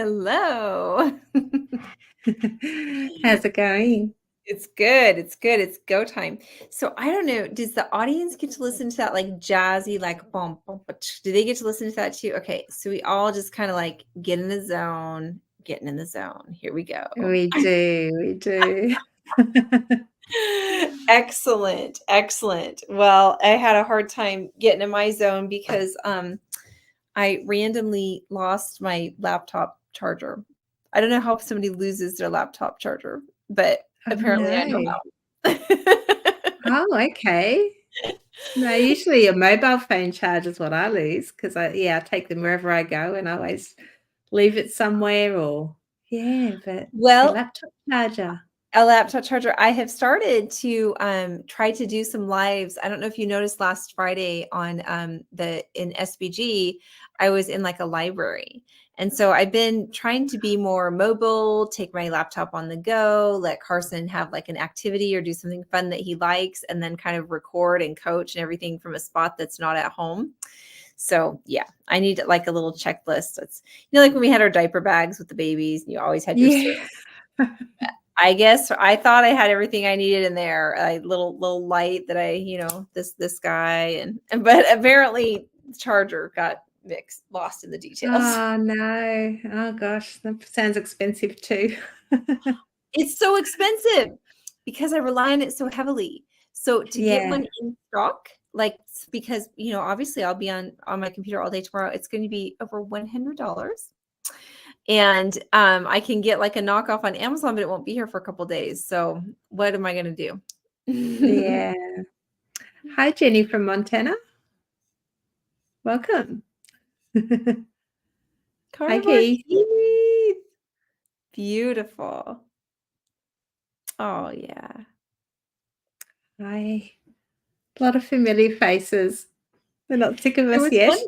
Hello. How's it going? It's good. It's good. It's go time. So I don't know. Does the audience get to listen to that like jazzy, like boom, boom, do they get to listen to that too? Okay. So we all just kind of like get in the zone, getting in the zone. Here we go. We do, we do. Excellent. Excellent. Well, I had a hard time getting in my zone because I randomly lost my laptop charger. I don't know how somebody loses their laptop charger, but Oh, apparently I know no. how. Oh, okay. No, usually a mobile phone charge is what I lose because I take them wherever I go and I always leave it somewhere or but a Well, laptop charger. a laptop charger. I have started to try to do some lives. I don't know if you noticed last Friday on the in SBG, I was in like a library. And so I've been trying to be more mobile, take my laptop on the go, let Carson have like an activity or do something fun that he likes, and then kind of record and coach and everything from a spot that's not at home. So yeah, I need like a little checklist. It's like when we had our diaper bags with the babies, and you always had your Yeah. I guess I thought I had everything I needed in there. A little light that this guy but apparently the charger got lost in the details. Oh, no. Oh, gosh. That sounds expensive too. It's so expensive because I rely on it so heavily. So to get Yeah. one in stock, like because obviously I'll be on my computer all day tomorrow, it's going to be over $100. And I can get like a knockoff on Amazon, but it won't be here for a couple days. So what am I going to do? Yeah. Hi, Jenny from Montana. Welcome. Hi, Carnivore Keith. teeth. Beautiful. Oh yeah. Hi. A lot of familiar faces. They're not sick of There us was one yet.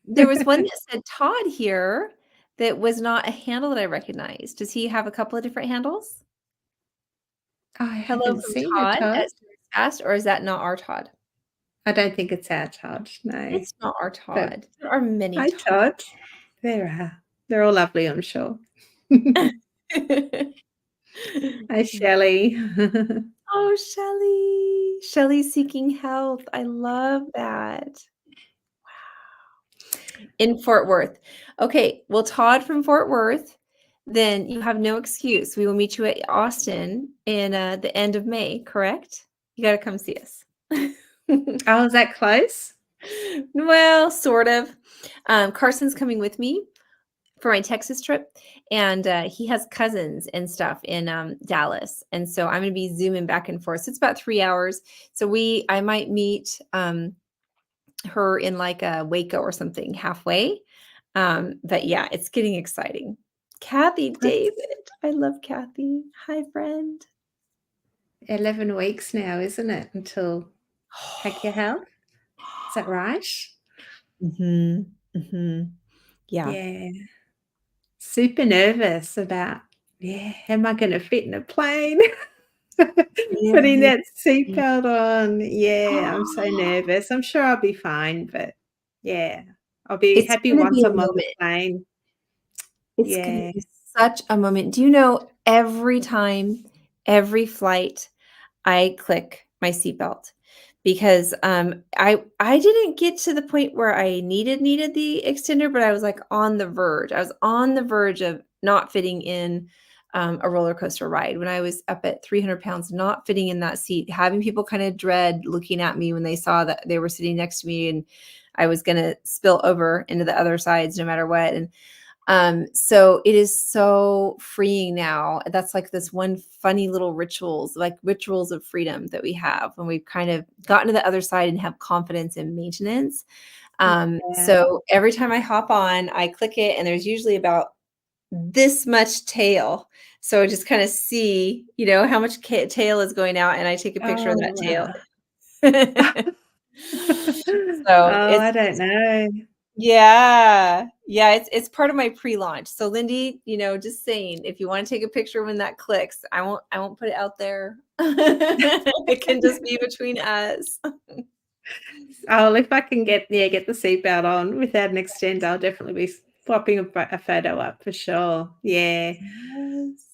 there was one that said Todd here that was not a handle that I recognized. Does he have a couple of different handles? I Hello haven't from seen a Todd Todd. at Fast, or is that not our Todd? I don't think it's our Todd, no. It's not our But Todd. There are many hi, Todd. Todd. There are. They're all lovely, I'm sure. Hi, Shelley. Oh, Shelly. Shelly's seeking health. I love that. In Fort Worth. Okay, well, Todd from Fort Worth, then you have no excuse. We will meet you at Austin in the end of May, correct? You got to come see us. Oh, is that close? Well, sort of. Carson's coming with me for my Texas trip, and he has cousins and stuff in Dallas, and so I'm going to be zooming back and forth. So it's about 3 hours. So I might meet her in like a Waco or something halfway. But yeah, it's getting exciting. Kathy David. That's I love Kathy. Hi, friend. 11 weeks now, isn't it, until Take Your Health? Is that right? Mm-hmm. Mm-hmm. Yeah. Yeah. Super nervous about, am I gonna fit in a plane? Putting Really? that seatbelt on. Yeah, I'm so nervous. I'm sure I'll be fine, but yeah, I'll be It's happy gonna once be a I'm on the moment. plane. It's gonna Yeah. be such a moment. Do you know every time, every flight, I click my seatbelt because I didn't get to the point where I needed the extender, but I was like on the verge. I was on the verge of not fitting in a roller coaster ride when I was up at 300 pounds, not fitting in that seat, having people kind of dread looking at me when they saw that they were sitting next to me and I was going to spill over into the other sides no matter what. And so it is so freeing now. That's like this one funny little rituals of freedom that we have when we've kind of gotten to the other side and have confidence in maintenance. Yeah. So every time I hop on, I click it and there's usually about this much tail. So I just kind of see, how much tail is going out and I take a picture of Oh, that tail. wow. So Oh, it's I don't know. yeah. Yeah, it's part of my pre-launch. So Lindy, just saying, if you want to take a picture when that clicks, I won't put it out there. It can just be between us. Oh, if I can get the seatbelt on without an extender, I'll definitely be popping a photo up for sure. Yeah. Yes.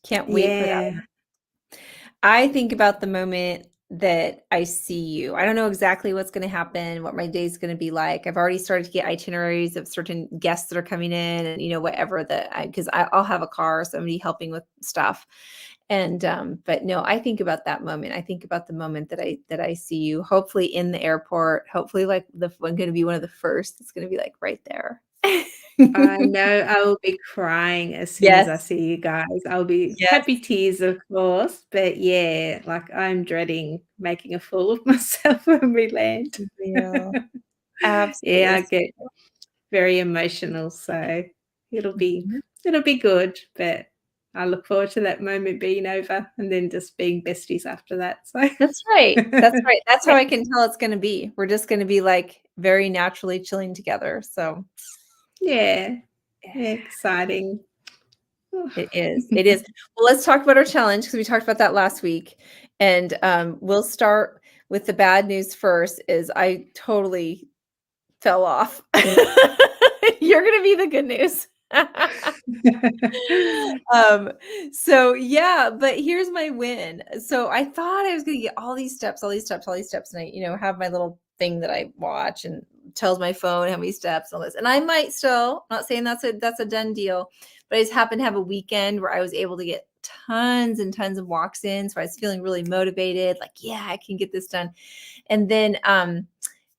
Can't wait for that. Yeah. I think about the moment that I see you. I don't know exactly what's going to happen, what my day's going to be like. I've already started to get itineraries of certain guests that are coming in, and whatever because I'll have a car, somebody helping with stuff. And but no, I think about that moment. I think about the moment that I see you, hopefully in the airport, hopefully like I'm going to be one of the first. It's going to be like right there. I know I will be crying as soon as I Yes. see you guys. I'll be Yes. happy tears, of course, but yeah, like, I'm dreading making a fool of myself when we land. Real. Absolutely. Yeah, I get very emotional, so it'll be Mhm. it'll be good, but I look forward to that moment being over and then just being besties after that, so That's right. That's right. That's how I can tell it's gonna be. We're just gonna be, like, very naturally chilling together, so yeah, yeah, yeah, exciting. it is, it is. Well, let's talk about our challenge because we talked about that last week, and, we'll start with the bad news first, is I totally fell off. You're gonna be the good news. Um, so yeah, but here's my win. So I thought I was gonna get all these steps, all these steps, all these steps, and I, have my little thing that I watch and tells my phone how many steps, all this. And I might still, I'm not saying that's a done deal, but I just happened to have a weekend where I was able to get tons and tons of walks in. So I was feeling really motivated, like, yeah, I can get this done. And then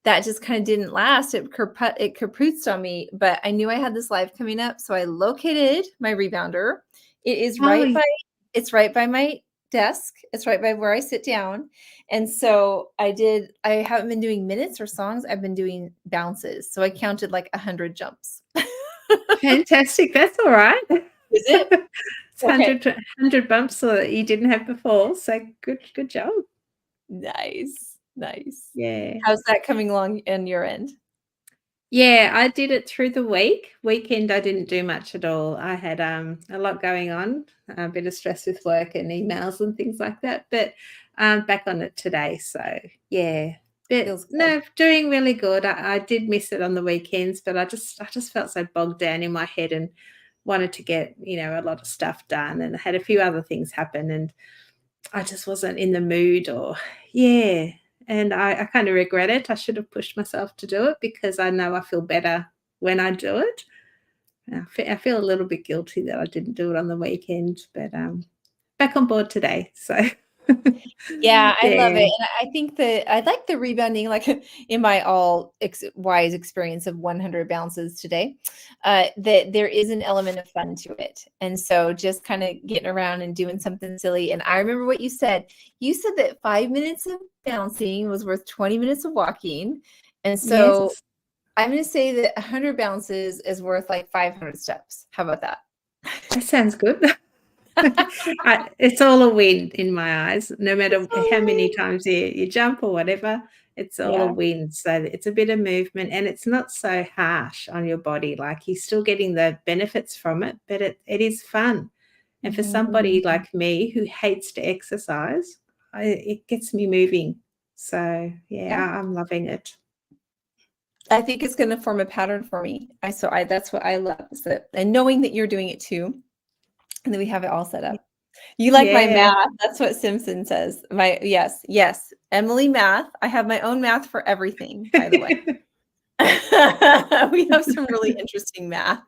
that just kind of didn't last. It capuched on me, but I knew I had this live coming up, so I located my rebounder. It is Oh, it's right by my desk. It's right by where I sit down. And so I haven't been doing minutes or songs. I've been doing bounces. So I counted like 100 jumps. fantastic, that's alright. Is it? It's Okay. 100 bumps that you didn't have before, so good job. Nice. Nice. Yeah. How's that coming along in your end? Yeah, I did it through the week. Weekend, I didn't do much at all. I had, a lot going on, a bit of stress with work and emails and things like that, but I'm back on it today, so yeah. But Feels good. no, doing really good. I did miss it on the weekends, but I just felt so bogged down in my head and wanted to get, a lot of stuff done, and I had a few other things happen, and I just wasn't in the mood, or yeah, and I kinda regret it. I should have pushed myself to do it because I know I feel better when I do it. I feel a little bit guilty that I didn't do it on the weekend, but, back on board today, so Yeah, I love it, yeah. and I think that I like the rebounding, like, in my all ex wise experience of 100 bounces today, that there is an element of fun to it, and so just kinda getting around and doing something silly, and I remember what you said. You said that 5 minutes of bouncing was worth 20 minutes of walking, and so Yes, I'm gonna say that 100 bounces is worth, like, 500 steps. How about that? that sounds good. It's all a win in my eyes, no It's matter how many so times you jump or whatever, it's all a yeah. win. So it's a bit of movement and it's not so harsh on your body. Like you're still getting the benefits from it, but it is fun. And for somebody Mhm. like me who hates to exercise, it gets me moving. So Yeah. yeah, I'm loving it. I think it's gonna form a pattern for me. I that's what I love is that and knowing that you're doing it too, and that we have it all set up. You like my Yeah. math. That's what Simpson says. My yes, yes. Emily math. I have my own math for everything, by the way. We have some really interesting math.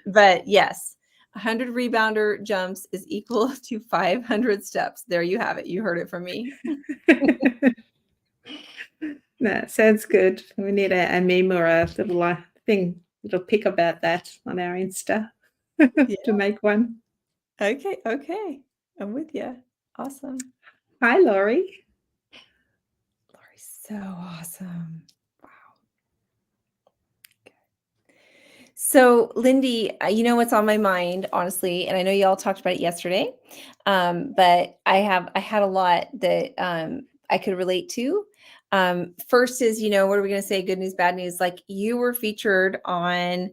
But yes, 100 rebounder jumps is equal to 500 steps. There you have it. You heard it from me. No, sounds good. We need a meme or a little, thing, little pic about that on our Insta Yeah. to make one. Okay, okay. I'm with you. Awesome. Hi, Laurie. Lori's so awesome. Wow. So, Lindy, you know what's on my mind, honestly, and I know y'all talked about it yesterday, but I had a lot that I could relate to. First is, what are we going to say? Good news, bad news. Like you were featured on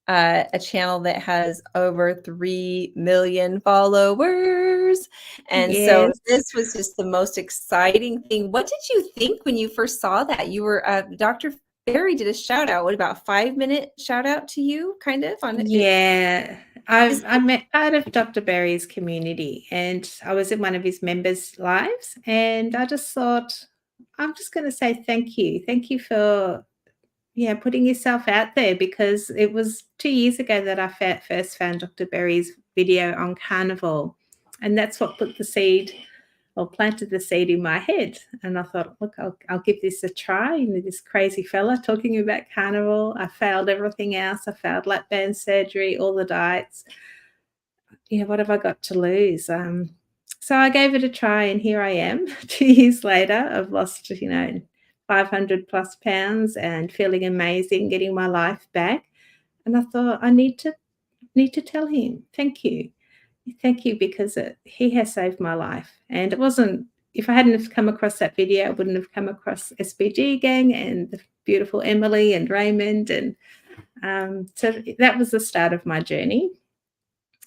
a channel that has over 3 million followers, and so Yes. this was just the most exciting thing. What did you think when you first saw that? You were Dr. Berry did a shout out. What about 5-minute shout out to you, kind of on it? Yeah, Is I'm part of Dr. Berry's community, and I was in one of his members' lives, and I just thought, I'm just going to say thank you for putting yourself out there, because it was 2 years ago that I first found Dr. Berry's video on Carnivore, and that's what put the seed or planted the seed in my head. And I thought, look, I'll give this a try. You know, this crazy fella talking about carnivore. I failed everything else. I failed lap band surgery, all the diets. You know, what have I got to lose? So I gave it a try, and here I am 2 years later. I've lost, 500 plus pounds and feeling amazing, getting my life back. And I thought, I need to tell him, thank you. Thank you, because he has saved my life. And it wasn't, if I hadn't have come across that video, I wouldn't have come across SBG Gang and the beautiful Emily and Raymond. And so that was the start of my journey.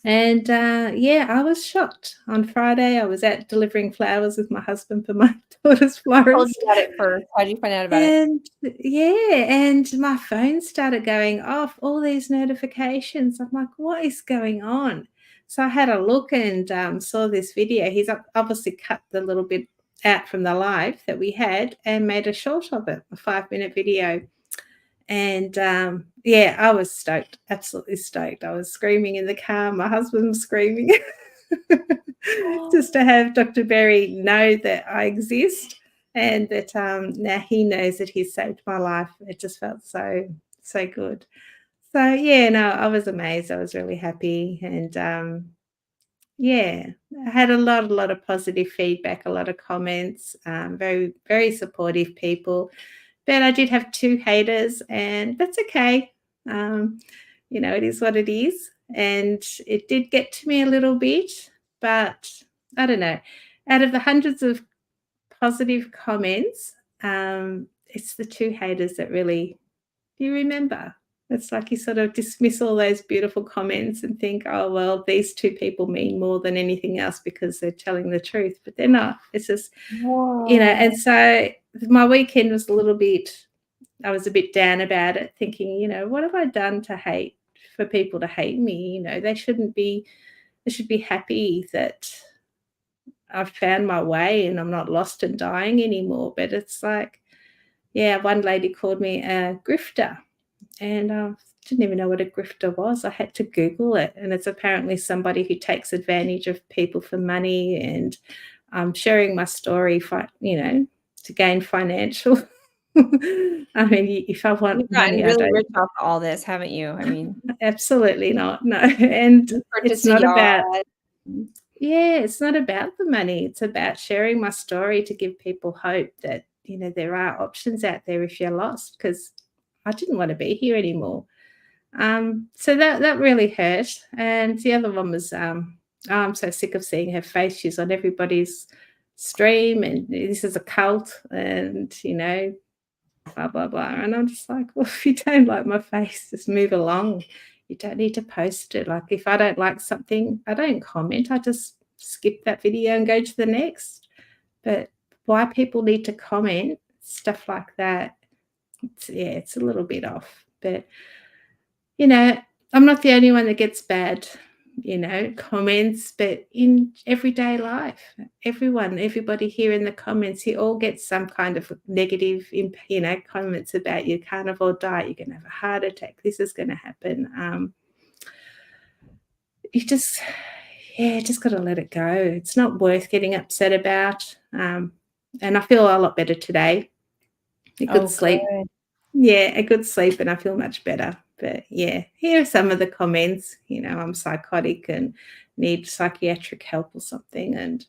And I was shocked. On Friday, I was out delivering flowers with my husband for my daughter's Who told you florist. about it first? How did you find out about it? And and my phone started going off, all these notifications. I'm like, what is going on? So I had a look and saw this video. He's obviously cut the little bit out from the live that we had and made a short of it, a 5-minute video. And I was stoked, absolutely stoked. I was screaming in the car. My husband was screaming just to have Dr. Berry know that I exist, and that now he knows that he's saved my life. It just felt so, so good. So, yeah, no, I was amazed. I was really happy. And I had a lot of positive feedback, a lot of comments, very, very supportive people. But I did have 2 haters, and that's okay. Um, it is what it is, and it did get to me a little bit, but I don't know. Out of the hundreds of positive comments, it's the 2 haters that really you remember. It's like you sort of dismiss all those beautiful comments and think, "Oh, well, these 2 people mean more than anything else because they're telling the truth," but they're not. It's just, and Whoa. so my weekend was a little bit, I was a bit down about it, thinking, what have I done to hate, for people to hate me? They shouldn't be, they should be happy that I've found my way and I'm not lost and dying anymore. But it's like, one lady called me a grifter, and I didn't even know what a grifter was. I had to Google it, and it's apparently somebody who takes advantage of people for money, and sharing my story, to gain financial. I mean, if I want You've gotten money, I really don't. rich off all this, haven't you? I mean, Absolutely not. No, and you it's purchased a not about. yacht. It's not about the money. It's about sharing my story to give people hope that there are options out there if you're lost. Because I didn't want to be here anymore. So that really hurt. And the other one was, I'm so sick of seeing her face. She's on everybody's stream, and this is a cult, and blah blah blah. And I'm just like, well, if you don't like my face, just move along. You don't need to post it. Like, if I don't like something, I don't comment. I just skip that video and go to the next. But why people need to comment stuff like that? It's a little bit off. But I'm not the only one that gets bad, comments, but in everyday life, everybody here in the comments, you all get some kind of negative, comments about your carnivore diet. You're going to have a heart attack. This is going to happen. You just got to let it go. It's not worth getting upset about. And I feel a lot better today. A good Oh, sleep. good. Yeah, a good sleep, and I feel much better. But here are some of the comments. I'm psychotic and need psychiatric help or something. And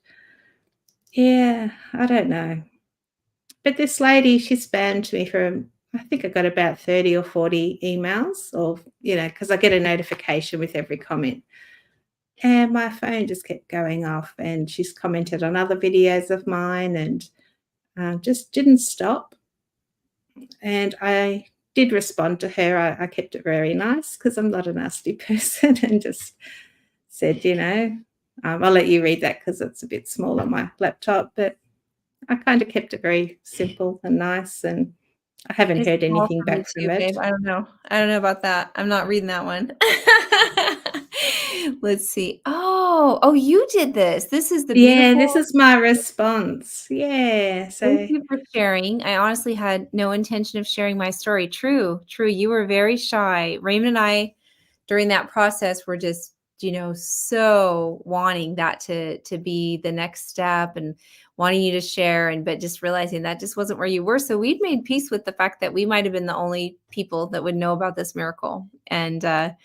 I don't know. But this lady, she spammed me for, I think I got about 30 or 40 emails, or, because I get a notification with every comment. And my phone just kept going off, and she's commented on other videos of mine, and just didn't stop. And I did respond to her. I kept it very nice, because I'm not a nasty person, and just said, I'll let you read that because it's a bit small on my laptop. But I kind of kept it very simple and nice. And I haven't It's heard small anything for me back too, from babe. it. I don't know. I don't know about that. I'm not reading that one. Let's see. Oh, you did this. This is the Yeah, beautiful. this is my response. Yeah, Thank so you for sharing. I honestly had no intention of sharing my story. True, true. You were very shy. Raymond and I, during that process, were just, so wanting that to be the next step and wanting you to share, and but just realizing that just wasn't where you were. So we'd made peace with the fact that we might have been the only people that would know about this miracle. And I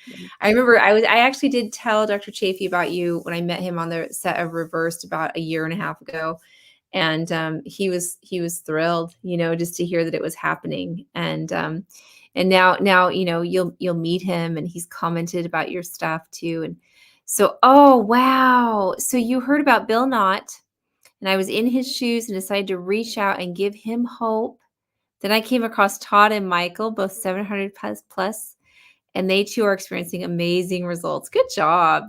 remember I actually did tell Dr. Chafee about you when I met him on the set of Reversed about a year and a half ago, and he was thrilled, just to hear that it was happening. And now you'll meet him, and he's commented about your stuff too. And so, oh wow, so you heard about Bill Knott, and I was in his shoes and decided to reach out and give him hope. Then I came across Todd and Michael, both 700 plus, and they too are experiencing amazing results. Good job.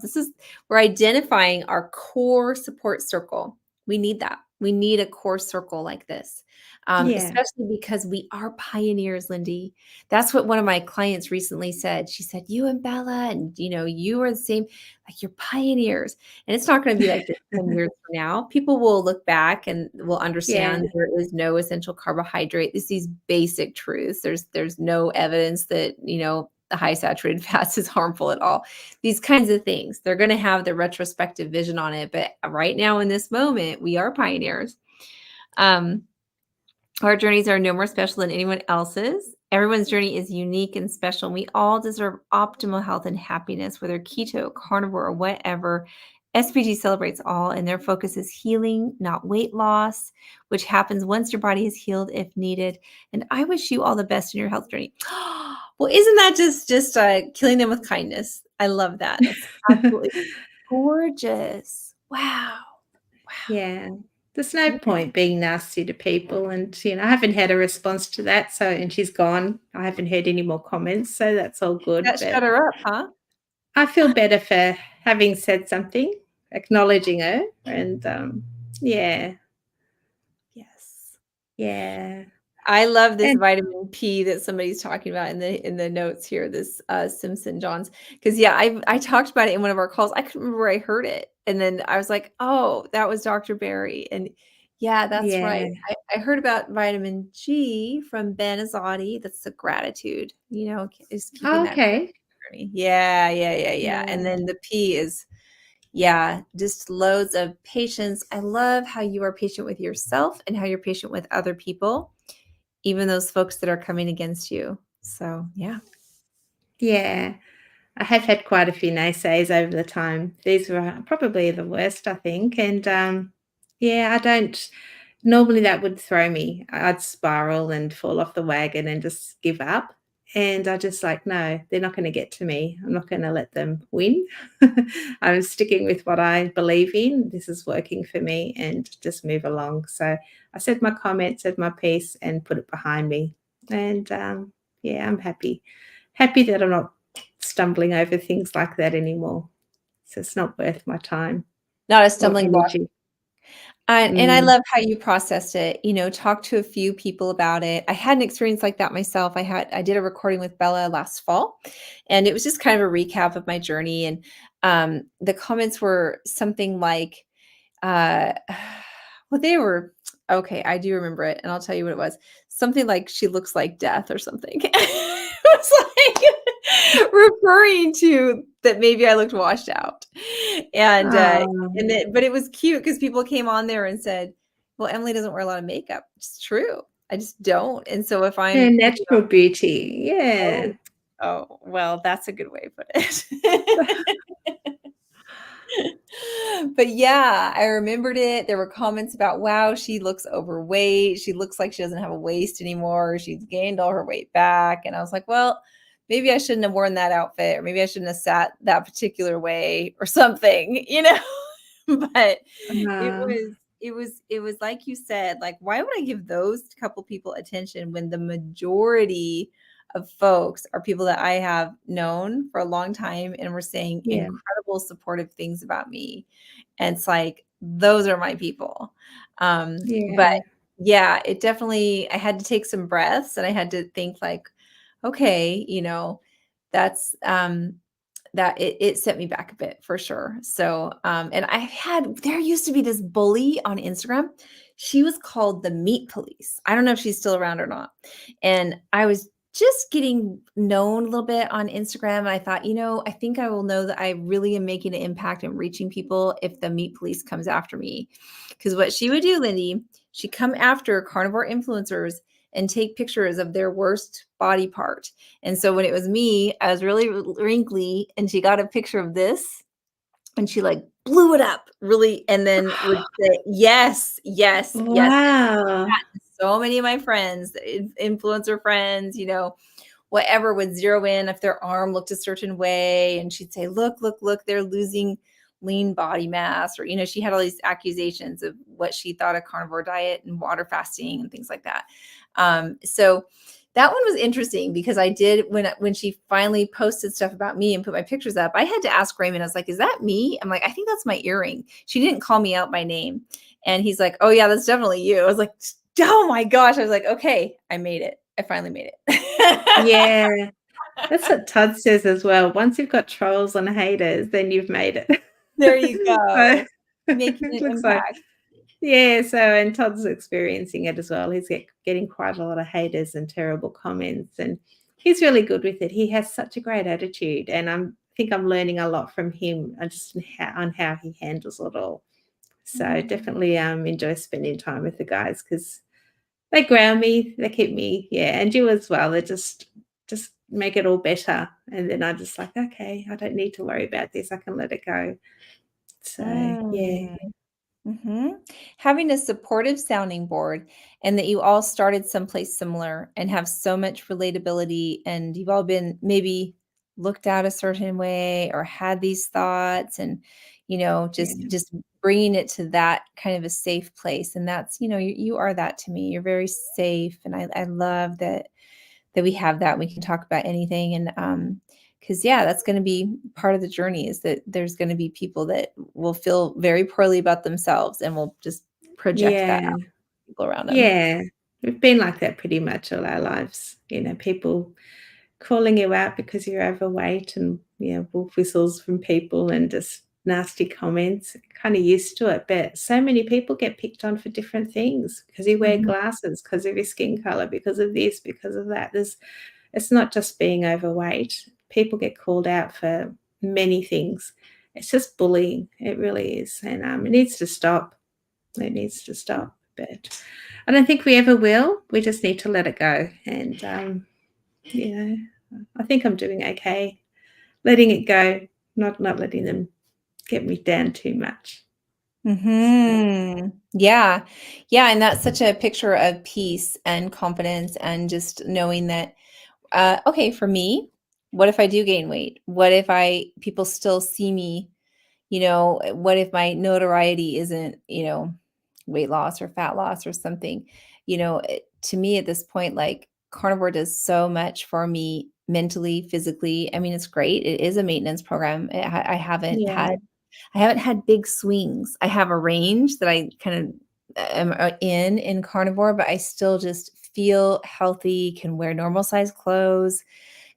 We're identifying our core support circle. We need that. We need a core circle like this, yeah. especially because we are pioneers, Lindy. That's what one of my clients recently said. She said, "You and Bella, and you are the same, like you're pioneers." And it's not going to be like this 10 years from now. People will look back and will Yeah, understand there is no essential carbohydrate. It's these basic truths. There's no evidence that, the high saturated fats is harmful at all. These kinds of things, they're going to have the retrospective vision on it. But right now in this moment, we are pioneers. Um, our journeys are no more special than anyone else's. Everyone's journey is unique and special. We all deserve optimal health and happiness, whether keto, carnivore, or whatever. SPG celebrates all, and their focus is healing, not weight loss, which happens once your body is healed if needed. And I wish you all the best in your health journey. Well, isn't that just killing them with kindness? I love that. That's absolutely gorgeous. Wow. Wow. yeah. There's no point being nasty to people, and, I haven't had a response to that, so and she's gone. I haven't heard any more comments, so that's all good, That shut but her up, huh? I feel better for having said something, acknowledging her, and, yeah, Yes. yeah, I love this and vitamin P that somebody's talking about in the notes here, this, Simpson Johns, because yeah, I talked about it in one of our calls. I couldn't remember where I heard it, and then I was like, "Oh, that was Dr. Barry," and yeah, that's right. yeah. I heard about vitamin G from Ben Azadi. That's the gratitude, is keeping Oh, that okay. journey. Yeah, yeah, yeah, yeah, and Yeah, then the P is, yeah, just loads of patience. I love how you are patient with yourself and how you're patient with other people, even those folks that are coming against you. So, yeah. yeah. I have had quite a few naysays over the time. These were probably the worst, I think, and, yeah, I don't normally, that would throw me. I'd spiral and fall off the wagon and just give up, and I just like, "No, they're not gonna get to me. I'm not gonna let them win." I'm sticking with what I believe in. This is working for me, and just move along. So, I said my comment, said my piece, and put it behind me, and, yeah, I'm happy. Happy that I'm not stumbling over things like that anymore. So it's not worth my time Not a or stumbling block. energy. And I Mm, love how you processed it, talk to a few people about it. I had an experience like that myself. I did a recording with Bella last fall, and it was just kind of a recap of my journey. And the comments were something like, Uh, well, they were okay, I do remember it, and I'll tell you what it was. Something like she looks like death or something. It was like referring to that maybe I looked washed out. And, oh, and then but it was cute because people came on there and said, "Well, Emily doesn't wear a lot of makeup." It's true. I just don't. And so if her I'm, natural beauty, yeah. oh, oh, well, that's a good way to put it. But yeah, I remembered it. There were comments about, wow, she looks overweight. She looks like she doesn't have a waist anymore. She's gained all her weight back. And I was like, well, maybe I shouldn't have worn that outfit, or maybe I shouldn't have sat that particular way or something, But it Uh, was it was like you said, like, why would I give those couple people attention when the majority of folks are people that I have known for a long time and were saying yeah, incredible supportive things about me. And it's like, those are my people. But yeah, Yeah, it definitely I had to take some breaths, and I had to think like, "Okay, that's, that it set me back a bit for sure." So, and there used to be this bully on Instagram. She was called the Meat Police. I don't know if she's still around or not. And I was just getting known a little bit on Instagram, and I thought, I think I will know that I really am making an impact and reaching people if the Meat Police comes after me. Because what she would do, Lindy, she'd come after carnivore influencers and take pictures of their worst body part. And so when it was me, I was really wrinkly, and she got a picture of this, and she like blew it up really, and then would say, yes, yes, yes. Wow. So many of my friends, influencer friends, whatever, would zero in if their arm looked a certain way, and she'd say, look, look, look, they're losing lean body mass, or she had all these accusations of what she thought a carnivore diet and water fasting and things like that. So that one was interesting because I did, when she finally posted stuff about me and put my pictures up, I had to ask Raymond. I was like, is that me? I'm like, I think that's my earring. She didn't call me out by name. And he's like, oh yeah, that's definitely you. I was like, oh my gosh. I was like, okay, I made it. I finally made it. Yeah, that's what Todd says as well. Once you've got trolls and haters, then you've made it. There you So, go. Making an it looks like impact. yeah, so and Todd's experiencing it as well. He's getting quite a lot of haters and terrible comments, and he's really good with it. He has such a great attitude, and think I'm learning a lot from him and just on how he handles it all. So Mm. definitely enjoy spending time with the guys because they ground me, they keep me, yeah, and you as well. They just make it all better, and then I'm just like, okay, I don't need to worry about this. I can let it go. So yeah, Mm. Mhm. Having a supportive sounding board, and that you all started someplace similar and have so much relatability, and you've all been maybe looked at a certain way or had these thoughts, and just yeah, bringing it to that kind of a safe place. And that's, you are that to me. You're very safe, and I love that we have that. We can talk about anything. And because yeah, that's going to be part of the journey, is that there's going to be people that will feel very poorly about themselves and will just project that yeah. out to people around them. Yeah, we've been like that pretty much all our lives. People calling you out because you're overweight and, wolf whistles from people and just nasty comments. Kind of used to it, but so many people get picked on for different things because you wear Mhm. glasses, because of your skin color, because of this, because of that. It's not just being overweight. People get called out for many things. It's just bullying. It really is, and it needs to stop. It needs to stop, but I don't think we ever will. We just need to let it go, and, you know, I think I'm doing okay letting it go, not letting them get me down too much. So, Mhm. Yeah. Yeah, and that's such a picture of peace and confidence, and just knowing that, okay, for me, what if I do gain weight? What if I people still see me? What if my notoriety isn't, weight loss or fat loss or something? To me at this point, like, carnivore does so much for me mentally, physically. I mean, it's great. It is a maintenance program. yeah, I haven't had big swings. I have a range that I kind of am in carnivore, but I still just feel healthy, can wear normal size clothes,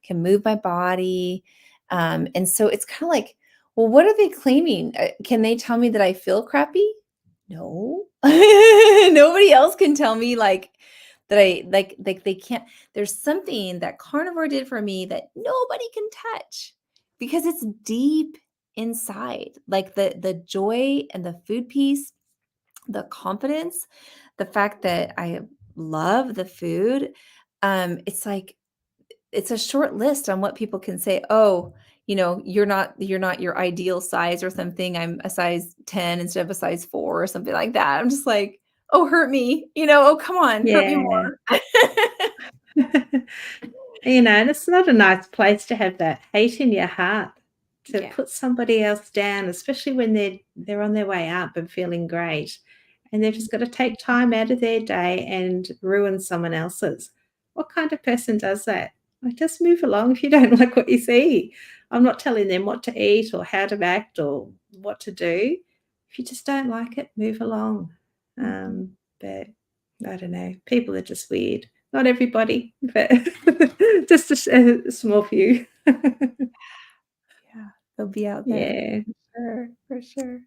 can move my body. And so it's kind of like, well, what are they claiming? Can they tell me that I feel crappy? No. Nobody else can tell me like that I like they can't. There's something that carnivore did for me that nobody can touch, because it's deep inside. Like the joy and the food piece, the confidence, the fact that I love the food. It's like it's a short list on what people can say. Oh, you're not your ideal size or something. I'm a size 10 instead of a size 4 or something like that. I'm just like, oh, hurt me. Oh, come on, hurt me yeah. more. And it's not a nice place to have that hate in your heart, to Yeah. put somebody else down, especially when they're on their way up and feeling great, and they've just got to take time out of their day and ruin someone else's. What kind of person does that? Like, just move along if you don't like what you see. I'm not telling them what to eat or how to act or what to do. If you just don't like it, move along. Mhm. But I don't know. People are just weird. Not everybody, but just a small few. Yeah, they'll be out there. Yeah, For sure.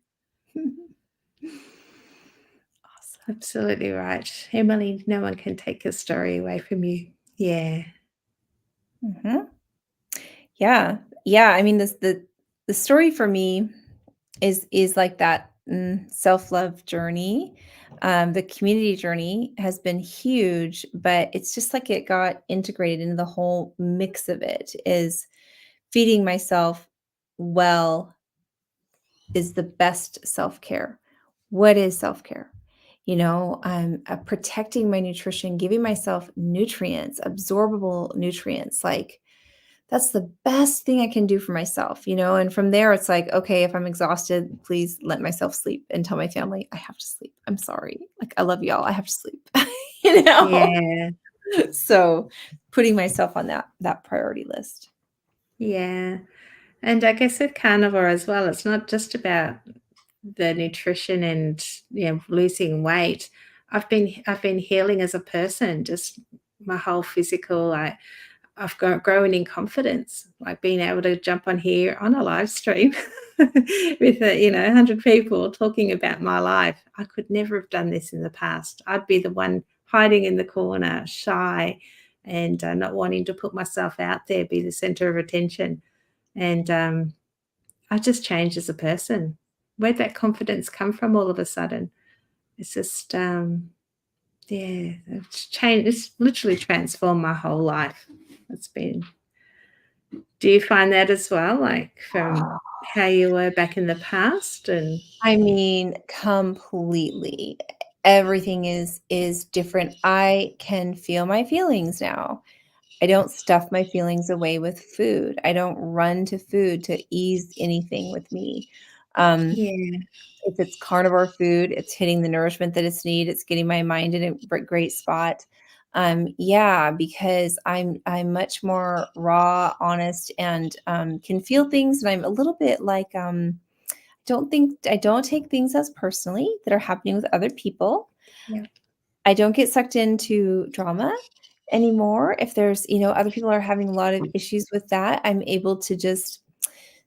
Awesome. absolutely right. Emily, no one can take a story away from you. Yeah. Mhm. Yeah. Yeah, I mean, the story for me is like that, self-love journey. The community journey has been huge, but it's just like it got integrated into the whole mix of it is feeding myself well is the best self-care. What is self-care? Protecting my nutrition, giving myself nutrients, absorbable nutrients, like that's the best thing I can do for myself, and from there, it's like, okay, if I'm exhausted, please let myself sleep and tell my family, I have to sleep. I'm sorry. Like, I love y'all. I have to sleep, you know? Yeah. So putting myself on that priority list. Yeah. And I guess with carnivore as well, it's not just about the nutrition and, losing weight. I've been healing as a person, just my whole physical, I've grown in confidence, like being able to jump on here on a live stream with 100 people talking about my life. I could never have done this in the past. I'd be the one hiding in the corner, shy, and not wanting to put myself out there, be the center of attention. And I just changed as a person. Where'd that confidence come from all of a sudden? It's just, yeah, it's changed. It's literally transformed my whole life. It's been. Do you find that as well, like from how you were back in the past? And I mean, completely. Everything is different. I can feel my feelings now. I don't stuff my feelings away with food. I don't run to food to ease anything with me. Um, yeah, if it's carnivore food, it's hitting the nourishment that it's need. It's getting my mind in a great spot. Yeah, because I'm much more raw, honest, and can feel things. And I'm a little bit like I don't take things as personally that are happening with other people. yeah, I don't get sucked into drama anymore. If there's, other people are having a lot of issues with that, I'm able to just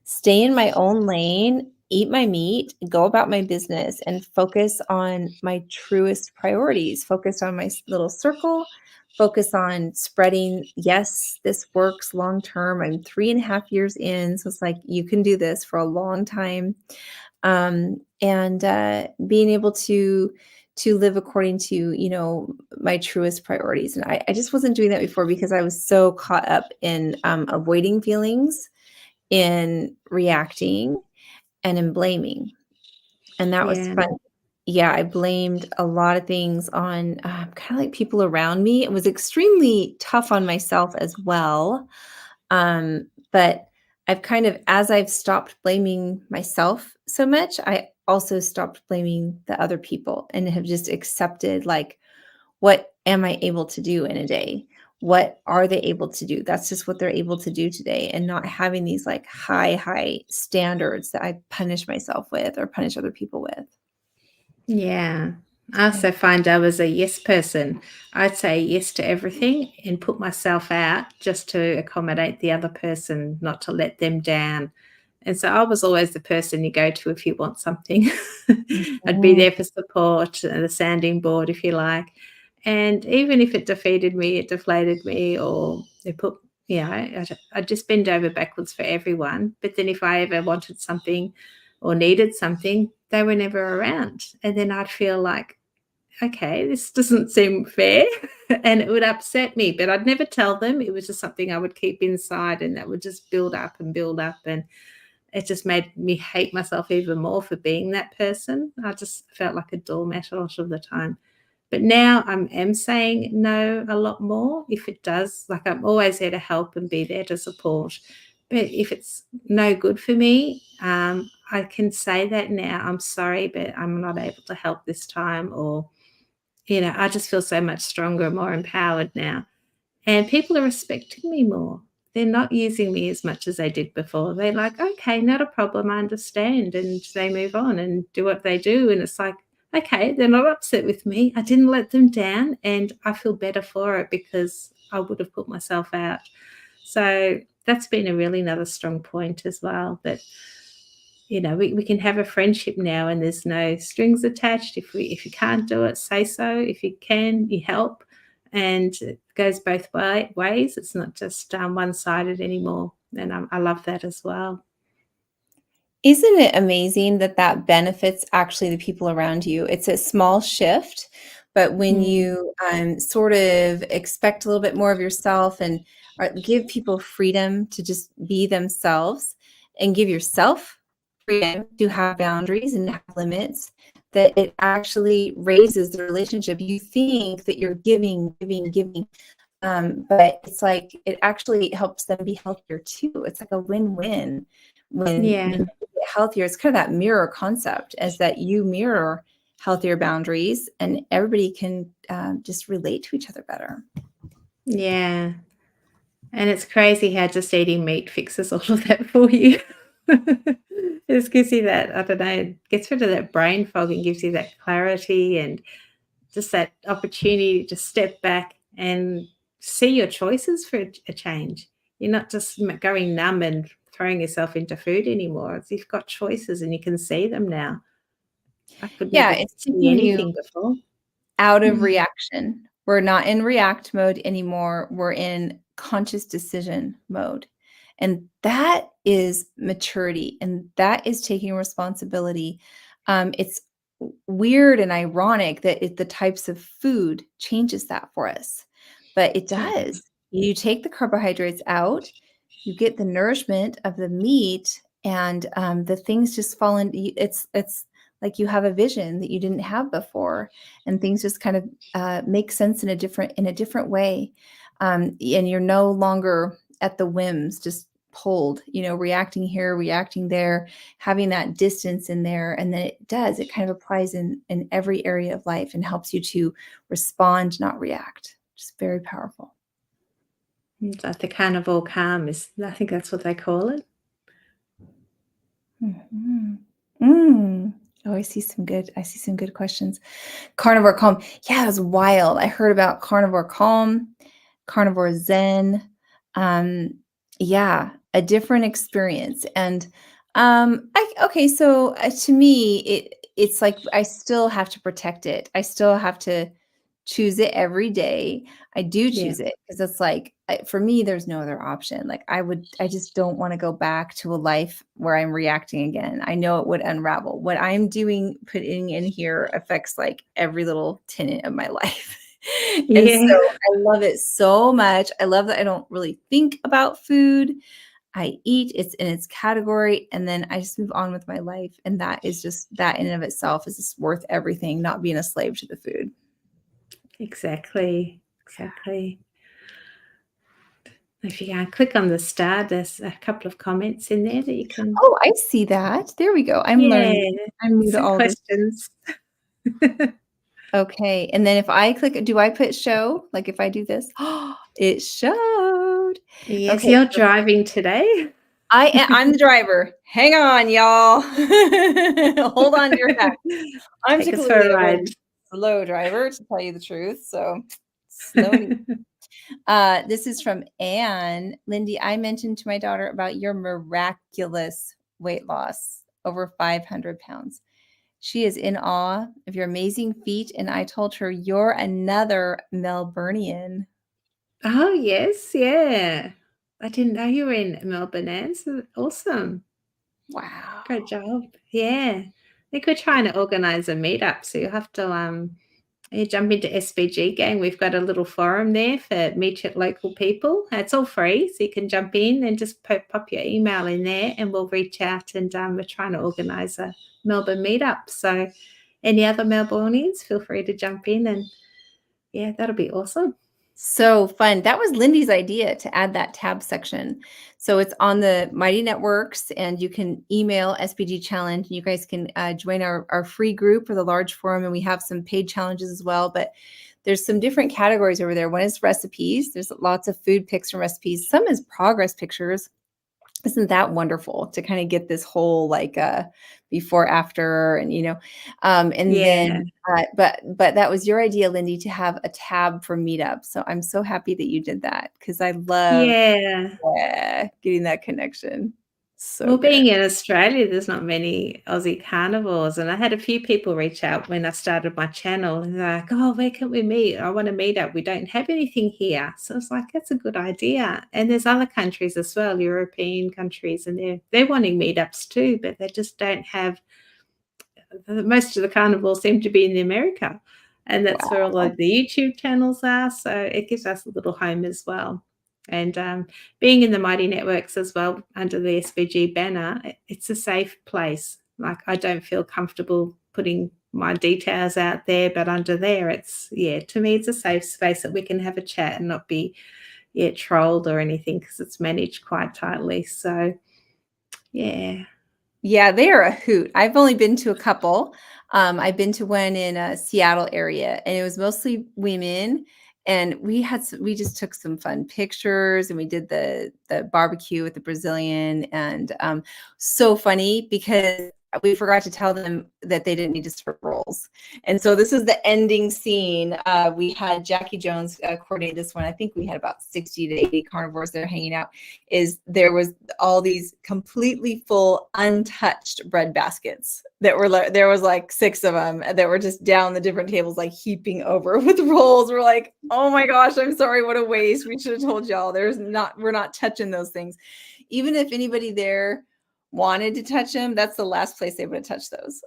stay in my own lane, eat my meat, go about my business, and focus on my truest priorities, focus on my little circle, focus on spreading, yes, this works long term. I'm 3.5 years in. So it's like, you can do this for a long time. And being able to live according to my truest priorities, and I just wasn't doing that before because I was so caught up in avoiding feelings, in reacting, and in blaming, and that was yeah, fun. Yeah, I blamed a lot of things on kind of like people around me. It was extremely tough on myself as well. But I've kind of, as I've stopped blaming myself so much, I also stopped blaming the other people and have just accepted, like, what am I able to do in a day? What are they able to do? That's just what they're able to do today. And not having these like high standards that I punish myself with or punish other people with. yeah. I Yeah. also find I was a yes person. I'd say yes to everything and put myself out just to accommodate the other person, not to let them down. And so I was always the person you go to if you want something. I'd be Mhm. there for support, the sounding board, if you like. And even if it defeated me, it deflated me, or it put, I'd just bend over backwards for everyone. But then if I ever wanted something or needed something, they were never around. And then I'd feel like, okay, this doesn't seem fair. And it would upset me, but I'd never tell them. It was just something I would keep inside, and that would just build up and build up. And it just made me hate myself even more for being that person. I just felt like a doormat a lot of the time. But now am saying no a lot more if it does. Like, I'm always there to help and be there to support. But if it's no good for me, I can say that now. I'm sorry, but I'm not able to help this time. Or, I just feel so much stronger and more empowered now. And people are respecting me more. They're not using me as much as they did before. They're like, "Okay, not a problem, I understand," and they move on and do what they do, and it's like, okay, they're not upset with me. I didn't let them down, and I feel better for it because I would have put myself out. So that's been a really another strong point as well, that we can have a friendship now and there's no strings attached. If you can't do it, say so. If you can, you help. And it goes both ways. It's not just one-sided anymore. And I love that as well. Isn't it amazing that that benefits actually the people around you? It's a small shift, but when Mm. you sort of expect a little bit more of yourself and give people freedom to just be themselves and give yourself freedom to have boundaries and have limits, that it actually raises the relationship. You think that you're giving, giving, giving, but it's like it actually helps them be healthier too. It's like a win-win when Yeah. you get healthier. It's kind of that mirror concept, as that you mirror healthier boundaries, and everybody can just relate to each other better. Yeah. And it's crazy how just eating meat fixes all of that for you. It just gives you that, I don't know, gets rid of that brain fog and gives you that clarity and just that opportunity to step back and see your choices for a change. You're not just going numb and throwing yourself into food anymore. You've got choices and you can see them now. I could Yeah, never it's see taking you anything before. out of Mm. reaction. We're not in react mode anymore. We're in conscious decision mode. And that is maturity, and that is taking responsibility. It's weird and ironic that the types of food changes that for us, but it Yeah. does. You take the carbohydrates out, you get the nourishment of the meat, and the things just fall in. It's like you have a vision that you didn't have before, and things just kind of make sense in a different way, and you're no longer at the whims, just pulled, reacting here, reacting there, having that distance in there. And then it kind of applies in every area of life and helps you to respond, not react. Just very powerful. It's like the carnivore calm is, I think that's what they call it. Mhm. Mm. Oh, I see some good questions. Carnivore calm. Yeah, it was wild. I heard about carnivore calm, carnivore zen. Um, yeah, a different experience. And okay, so to me, it's like I still have to protect it. I still have to choose it every day. I do Yeah. choose it because it's like for me, there's no other option. Like I just don't want to go back to a life where I'm reacting again. I know it would unravel. What I'm doing, putting in here affects like every little tenet of my life. And so Yeah. I love it so much. I love that I don't really think about food. I eat, it's in its category, and then I just move on with my life. And that is just that in and of itself is just worth everything, not being a slave to the food. Exactly. Exactly. If you click on the star, there's a couple of comments in there that you can. Oh, I see that. There we go. I'm learning. Yeah, I'm new to some all this. questions. Okay, and then if I click, do I put show? Like if I do this, it showed. Yes, Okay, you're so driving today? I'm the driver. Hang on, y'all. Hold on to your hat. I'm Take us for a typically a ride. very slow driver, to tell you the truth. So slow and this is from Anne. Lindy, I mentioned to my daughter about your miraculous weight loss, over 500 pounds. She is in awe of your amazing feat, and I told her you're another Melburnian. Oh, yes, yeah. I didn't know you were in Melbourne, Anne, so awesome. Great Wow. job. Yeah. I think we're trying to organize a meetup, so you'll have to, you jump into SBG Gang. We've got a little forum there for meet your local people. It's all free, so you can jump in and just pop your email in there, and we'll reach out. And we're trying to organise a Melbourne meetup. So, any other Melbourneians, feel free to jump in, and yeah, that'll be awesome. So fun. That was Lindy's idea to add that tab section. So it's on the Mighty Networks, and you can email SPG Challenge. You guys can join our free group or the large forum, and we have some paid challenges as well. But there's some different categories over there. One is recipes. There's lots of food pics and recipes. Some is progress pictures. Isn't that wonderful to kinda get this whole, like, before, after, and, and Yeah. then, but that was your idea, Lindy, to have a tab for Meetup, so I'm so happy that you did that because I love, Yeah. yeah, getting that connection. So Well, good. being in Australia, there's not many Aussie carnivores, and I had a few people reach out when I started my channel, and they're like, "Oh, where can we meet? I wanna meet up. We don't have anything here." So I was like, "That's a good idea." And there's other countries as well, European countries, and they're wanting meetups too, but they just don't have most of the carnivores seem to be in America, and that's where all Wow. of the YouTube channels are, so it gives us a little home as well. And, being in the Mighty Networks as well under the SBG banner, it's a safe place. Like, I don't feel comfortable putting my details out there, but under there, it's yeah, to me, it's a safe space that we can have a chat and not be, yeah, trolled or anything because it's managed quite tightly, so, yeah. Yeah, they are a hoot. I've only been to a couple. I've been to one in Seattle area, and it was mostly women. And we just took some fun pictures, and we did the barbecue with the Brazilian, and so funny because we forgot to tell them that they didn't need to serve rolls. And so this is the ending scene. We had Jackie Jones coordinate this one. I think we had about 60 to 80 carnivores that are hanging out. There was all these completely full, untouched bread baskets that were there was like 6 of them that were just down the different tables, like heaping over with rolls. We're like, oh my gosh, I'm sorry, what a waste. We should have told y'all we're not touching those things. Even if anybody there wanted to touch them, that's the last place they would have touched those.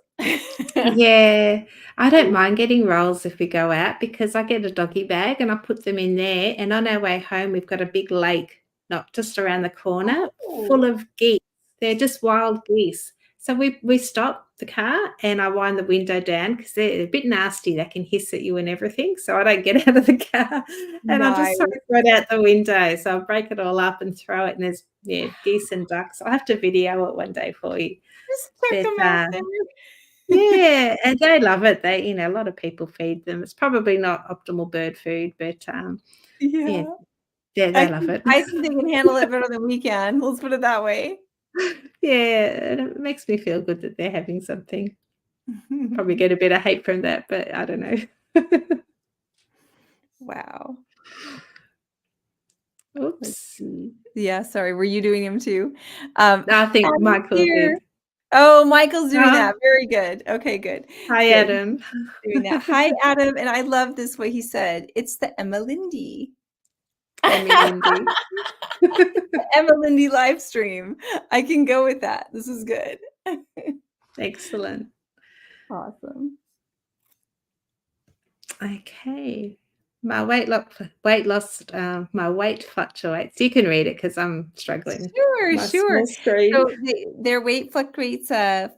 Yeah, I don't mind getting rolls if we go out because I get a doggy bag and I put them in there, and on our way home, we've got a big lake not just around the corner full Oh, of geese. They're just wild geese. So we stop the car and I wind the window down because 'cause they're a bit nasty. They can hiss at you and everything, so I don't get out of the car and I just throw nice. it out the window. So I break it all up and throw it, and there's, yeah, geese and ducks. I'll have to video it one day for you. Just check But, them out there. yeah, and they love it. A lot of people feed them. It's probably not optimal bird food, but, yeah, Yeah. they love it. I think they can handle it better than we can. Let's put it that way. Yeah, and it makes me feel good that they're having something. Probably get a bit of hate from that, but I don't know. Wow. Let's Oops. see. Yeah, sorry, were you doing them too? I think Adam's Michael here. did. Oh, Michael's doing Oh, that. Very good. Okay, good. hi, Good. Adam. Doing that. Hi, Adam, and I love this what he said. It's the Emma Lindy. Emmy Lindy. Emma Lindy live stream. I can go with that. This is good. Excellent. Awesome. Okay. My my weight fluctuates. You can read it because 'cause I'm struggling. Sure, My small sure. screen. So their weight fluctuates 4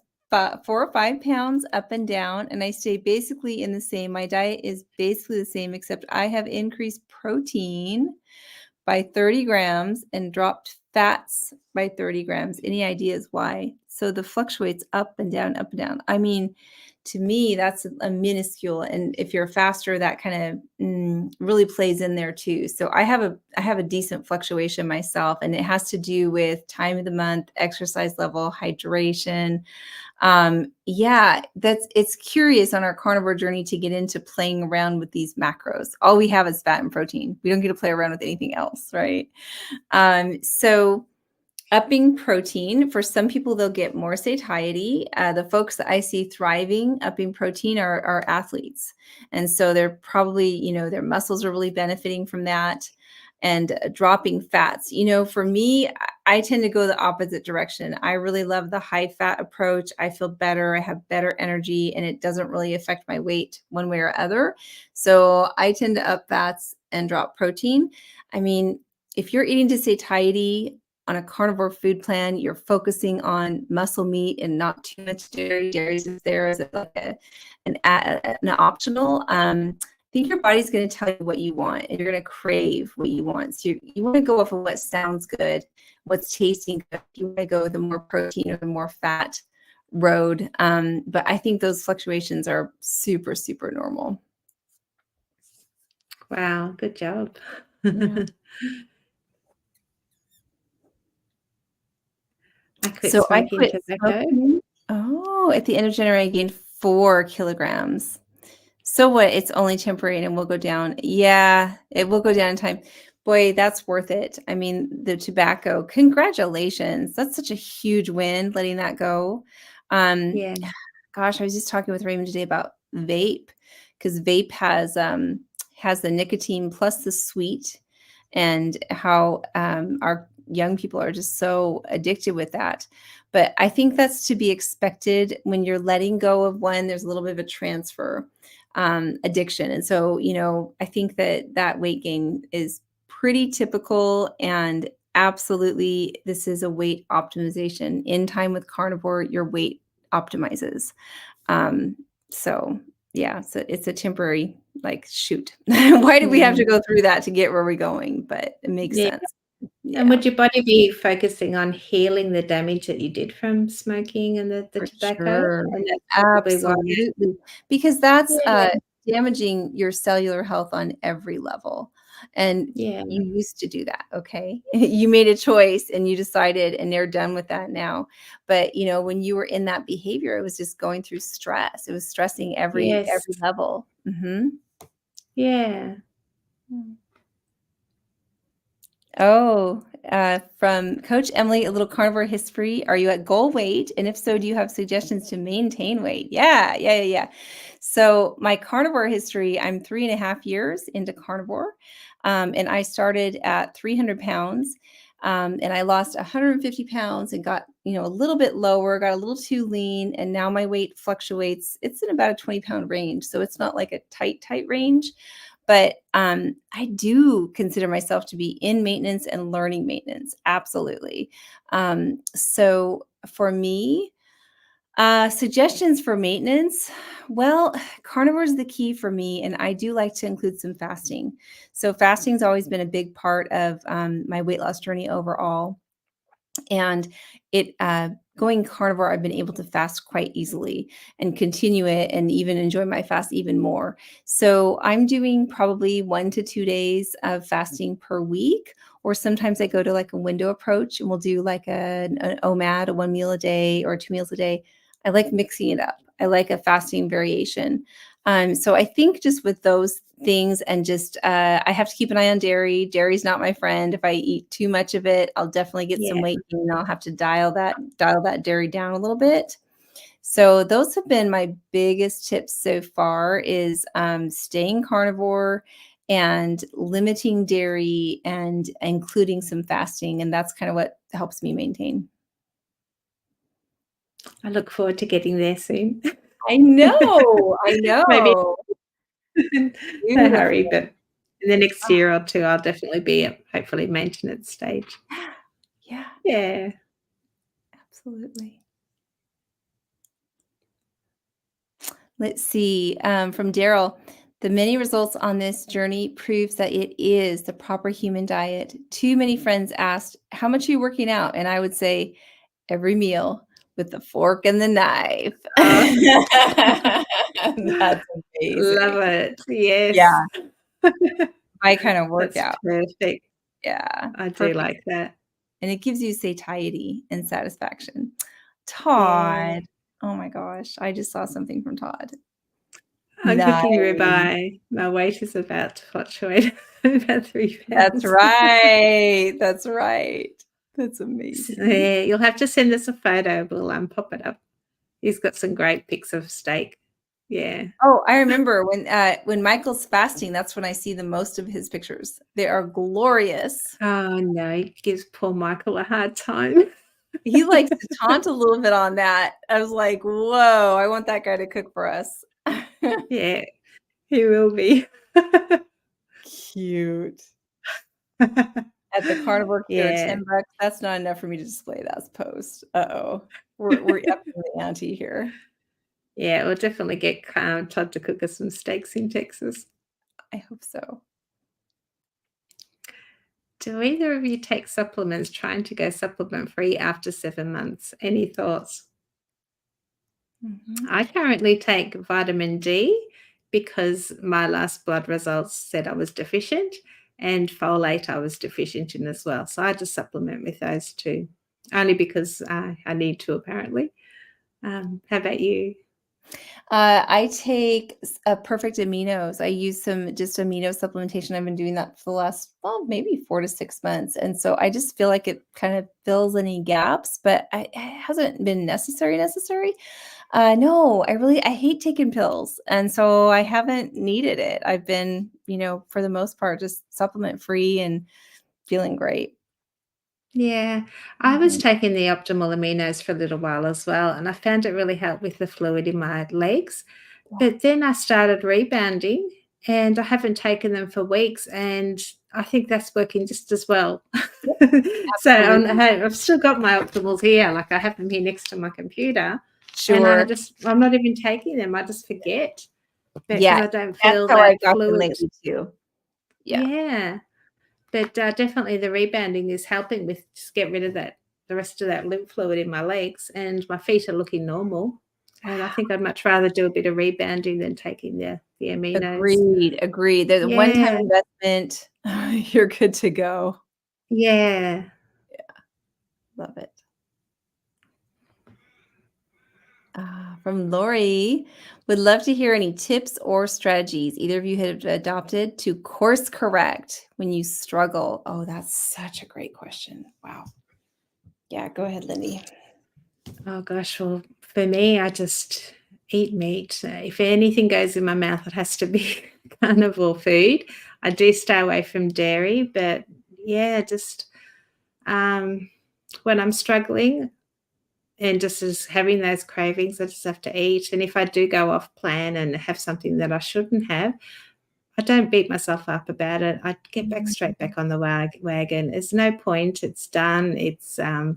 or 5 pounds up and down, and I stay basically in the same. My diet is basically the same, except I have increased protein by 30 grams and dropped fats by 30 grams. Any ideas why? So the fluctuates up and down, up and down. I mean, to me, that's a minuscule. And if you're faster, that kind of really plays in there too. So I have a decent fluctuation myself, and it has to do with time of the month, exercise level, hydration. Yeah, it's curious on our carnivore journey to get into playing around with these macros. All we have is fat and protein. We don't get to play around with anything else, right? So upping protein, for some people, they'll get more satiety. The folks that I see thriving upping protein are athletes. And so they're probably, their muscles are really benefiting from that, and dropping fats. For me, I tend to go the opposite direction. I really love the high fat approach. I feel better. I have better energy, and it doesn't really affect my weight one way or other. So I tend to up fats and drop protein. I mean, if you're eating to satiety on a carnivore food plan, you're focusing on muscle meat and not too much dairy. Dairy is there as like an optional. I think your body's going to tell you what you want, and you're going to crave what you want. So you want to go off of what sounds good, what's tasting good. You want to go the more protein or the more fat road. But I think those fluctuations are super, super normal. Wow, good job. Yeah. I quit So I smoking quit tobacco. smoking. Oh, at the end of January, I gained 4 kilograms. So what? It's only temporary and it will go down. Yeah, it will go down in time. Boy, that's worth it. I mean, the tobacco, congratulations. That's such a huge win letting that go. Um, Yeah. gosh, I was just talking with Raymond today about vape because vape has the nicotine plus the sweet and how our young people are just so addicted with that. But I think that's to be expected when you're letting go of one, there's a little bit of a transfer addiction. And so, I think that that weight gain is pretty typical and absolutely this is a weight optimization. In time with carnivore, your weight optimizes. Um, so yeah, so it's a temporary like shoot. Why did we have to Yeah. go through that to get where we're going? But it makes Yeah. sense. And Yeah, would your body be focusing on healing the damage that you did from smoking and the for tobacco? sure. And that's probably why. Absolutely. Because that's Yeah, damaging your cellular health on every level. And yeah, you used to do that, okay? You made a choice and you decided and they're done with that now. But, when you were in that behavior, it was just going through stress. It was stressing yes, every level. Mhm. yeah. Oh, from Coach Emily, a little carnivore history. Are you at goal weight? And if so, do you have suggestions to maintain weight? Yeah, yeah, yeah, yeah. So my carnivore history, I'm 3.5 years into carnivore. And I started at 300 pounds. And I lost 150 pounds and got, a little bit lower, got a little too lean. And now my weight fluctuates. It's in about a 20-pound range. So it's not like a tight range. But, I do consider myself to be in maintenance and learning maintenance, absolutely. So for me, suggestions for maintenance, well, carnivore is the key for me, and I do like to include some fasting. So fasting's always been a big part of, my weight loss journey overall. And it going carnivore, I've been able to fast quite easily and continue it and even enjoy my fast even more. So I'm doing probably 1 to 2 days of fasting per week, or sometimes I go to like a window approach and we'll do like an OMAD, a 1 meal a day or 2 meals a day. I like mixing it up. I like a fasting variation. So I think just with those things and just I have to keep an eye on dairy. Dairy's not my friend. If I eat too much of it, I'll definitely get some Yeah, weight gain. I'll have to dial that dairy down a little bit. So those have been my biggest tips so far is staying carnivore and limiting dairy and including some fasting. And that's kind of what helps me maintain. I look forward to getting there soon. I know. I Maybe know. no Beautiful. hurry, but in the next year or 2, I'll definitely be at hopefully maintenance stage. Yeah, Yeah. absolutely. Let's see, from Daryl, the many results on this journey proves that it is the proper human diet. Too many friends asked, "How much are you working out?" And I would say, "Every meal with the fork and the knife." Oh, That's love amazing. it. Yes. Yeah, my kind of That's workout. perfect. Yeah, I do perfect. like that. And it gives you satiety and satisfaction. Yeah. Todd, oh my gosh, I just saw something from Todd. I'm cooking Nice. ribeye. My weight is about to fluctuate about 3 That's pounds. right. That's right. That's So, amazing. yeah, you'll have to send us a photo. We'll, pop it up. He's got some great pics of steak. Yeah. Oh, I remember when Michael's fasting, that's when I see the most of his pictures. They are glorious. Oh, no, he gives poor Michael a hard time. He likes to taunt a little bit on that. I was like, "Whoa, I want that guy to cook for us." Yeah, he will be. Cute. At the carnivore cure, Yeah. $10, that's not enough for me to display that post. Uh-oh. We're upping the ante here. Yeah, we'll definitely get, Todd to cook us some steaks in Texas. I hope so. Do either of you take supplements trying to go supplement free after 7 months? Any thoughts? Mhm. I currently take vitamin D because my last blood results said I was deficient, and folate I was deficient in as well. So I just supplement with those 2. only because I need to apparently. How about you? I take a perfect aminos. I use some just amino supplementation. I've been doing that for the last, well, maybe 4 to 6 months. And so I just feel like it kind of fills any gaps, but it hasn't been necessary. No, I hate taking pills. And so I haven't needed it. I've been, for the most part, just supplement free and feeling great. Yeah, I was Mhm. taking the optimal aminos for a little while as well, and I found it really helped with the fluid in my legs. Yeah. But then I started rebounding, and I haven't taken them for weeks, and I think that's working just as well. Yep, So absolutely. I've still got my optimals here, like I have them here next to my computer, and Sure. I'm not even taking them. I just forget because Yeah. I don't That's feel how that I've gotten fluid. lately too. Yeah. Yeah. But, definitely the rebounding is helping with just get rid of the rest of that lymph fluid in my legs, and my feet are looking normal, and I think I'd much rather do a bit of rebounding than taking the aminos. Agreed. The one-time Yeah, investment, you're good to go. yeah. Love it. From Lori, would love to hear any tips or strategies either of you have adopted to course correct when you struggle. Oh, that's such a great question. Wow. Yeah, go ahead, Lindy. Oh gosh, well, for me, I just eat meat. If anything goes in my mouth, it has to be carnivore food. I do stay away from dairy, but yeah, just, um, when I'm struggling, and just as having those cravings, I just have to eat, and if I do go off plan and have something that I shouldn't have, I don't beat myself up about it. I get back straight back on the wagon. There's no point. It's done. It's a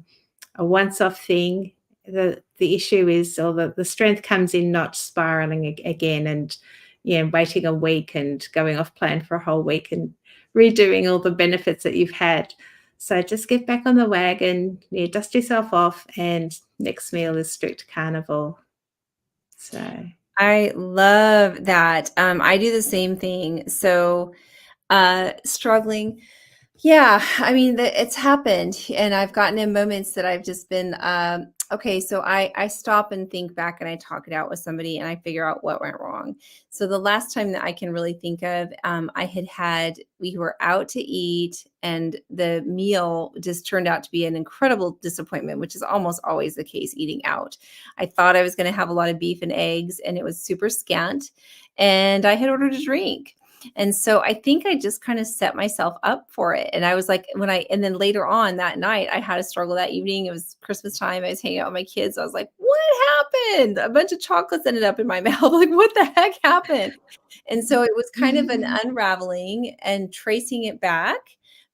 once-off thing. The issue is, or the strength comes in not spiraling again, and waiting a week and going off plan for a whole week and redoing all the benefits that you've had. So just get back on the wagon, dust yourself off, and next meal is strict carnivore. So I love that. I do the same thing. So, struggling. Yeah, I mean, it's happened, and I've gotten in moments that I've just been okay. So I stop and think back, and I talk it out with somebody, and I figure out what went wrong. So the last time that I can really think of, we were out to eat, and the meal just turned out to be an incredible disappointment, which is almost always the case eating out. I thought I was going to have a lot of beef and eggs, and it was super scant, and I had ordered a drink. And so I think I just kind of set myself up for it. And I was like, and then later on that night, I had a struggle that evening. It was Christmas time. I was hanging out with my kids. I was like, what happened? A bunch of chocolates ended up in my mouth. Like, what the heck happened? And so it was kind of an unraveling and tracing it back,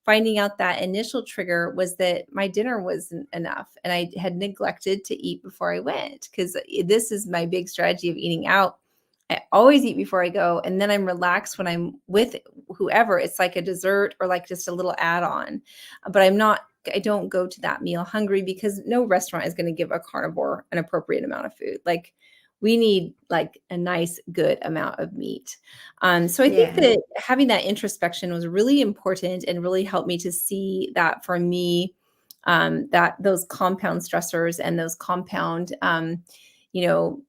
finding out that initial trigger was that my dinner wasn't enough. And I had neglected to eat before I went, because this is my big strategy of eating out. I always eat before I go, and then I'm relaxed when I'm with whoever. It's like a dessert or like just a little add-on. But I don't go to that meal hungry, because no restaurant is going to give a carnivore an appropriate amount of food. Like, we need like a nice, good amount of meat. So I think yeah, that having that introspection was really important and really helped me to see that for me, that those compound stressors and those compound, you know,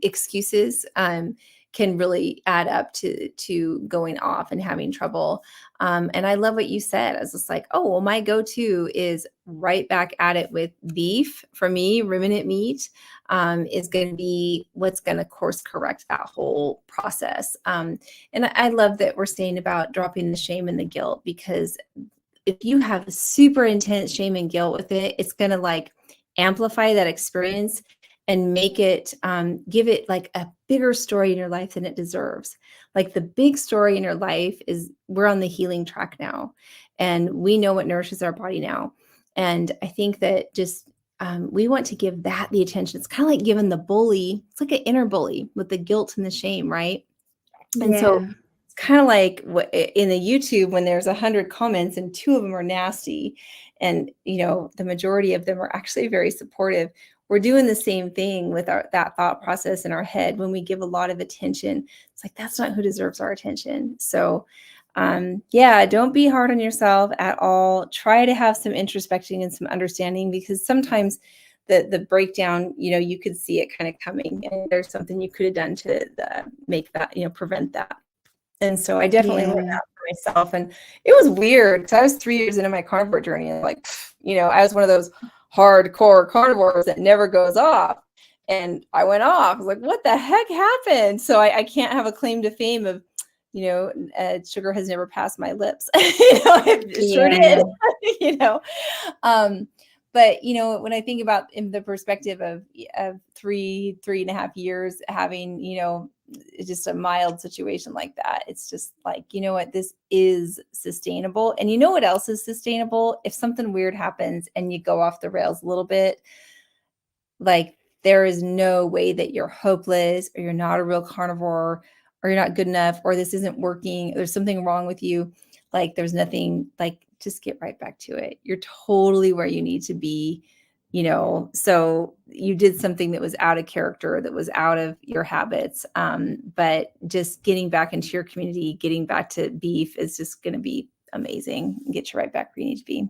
excuses can really add up to going off and having trouble. And I love what you said. I was just like, oh, well, my go-to is right back at it with beef. For me, ruminant meat is going to be what's going to course correct that whole process. And I love that we're saying about dropping the shame and the guilt, because if you have super intense shame and guilt with it, it's going to like amplify that experience and make it give it like a bigger story in your life than it deserves. Like, the big story in your life is we're on the healing track now, and we know what nourishes our body now. And I think that just we want to give that the attention. It's kind of like giving the bully, it's like an inner bully with the guilt and the shame, right? And so yeah, it's kind of like in the YouTube, when there's 100 comments and two of them are nasty, and the majority of them are actually very supportive. We're doing the same thing with that thought process in our head when we give a lot of attention. It's like, that's not who deserves our attention. So Yeah, don't be hard on yourself at all. Try to have some introspecting and some understanding because sometimes the breakdown, you could see it kind of coming, and there's something you could have done to make that, prevent that. And so I definitely learned Yeah. that for myself. And it was weird because I was 3 years into my carnivore journey and like, I was one of those hardcore carnivores that never goes off. And I went off. I was like, what the heck happened? So I can't have a claim to fame of, sugar has never passed my lips. It sure Yeah. did. you know. Um, but when I think about in the perspective of 3.5 years having, just a mild situation like that, it's just like, what, this is sustainable. And you know what else is sustainable? If something weird happens and you go off the rails a little bit, like there is no way that you're hopeless or you're not a real carnivore or you're not good enough or this isn't working. There's something wrong with you. Like there's nothing, like just get right back to it. You're totally where you need to be, so you did something that was out of character, that was out of your habits. But just getting back into your community, getting back to beef is just going to be amazing and get you right back where you need to be.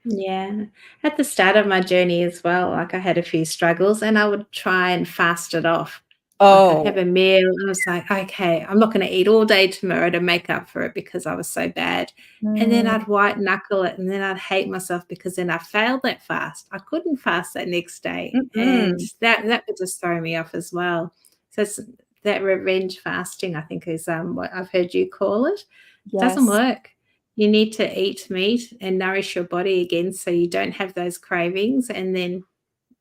Yeah. At the start of my journey as well, like I had a few struggles and I would try and fast it off. Like I'd have Oh, a meal and I was like, okay, I'm not going to eat all day tomorrow to make up for it because I was so bad. And then mm, I'd white knuckle it and then I'd hate myself because then I failed that fast. I couldn't fast that next day. And mm-mm. that would just throw me off as well. So it's that revenge fasting, I think is what I've heard you call it. Doesn't Yes. work. You need to eat meat and nourish your body again so you don't have those cravings and then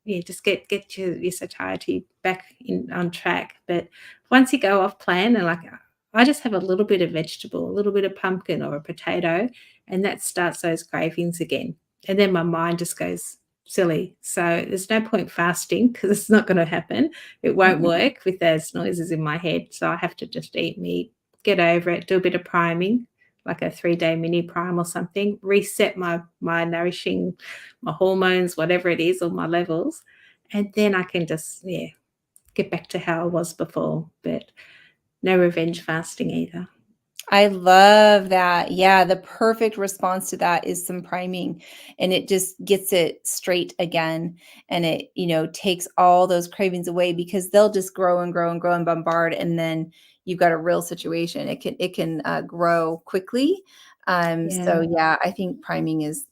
yeah, just get your satiety back in on track. But once you go off plan and like I just have a little bit of vegetable, a little bit of pumpkin or a potato, and that starts those cravings again. And then my mind just goes silly. So there's no point fasting because it's not going to happen. It won't Mm-mm. work with those noises in my head. So I have to just eat meat, get over it, do a bit of priming, like a 3-day mini prime or something, reset my nourishing, my hormones, whatever it is, or my levels, and then I can just, yeah, get back to how I was before, but no revenge fasting either. I love that. Yeah, the perfect response to that is some priming, and it just gets it straight again, and it, takes all those cravings away because they'll just grow and grow and grow and bombard, and then you've got a real situation. It can grow quickly. So Yeah. yeah, I think priming is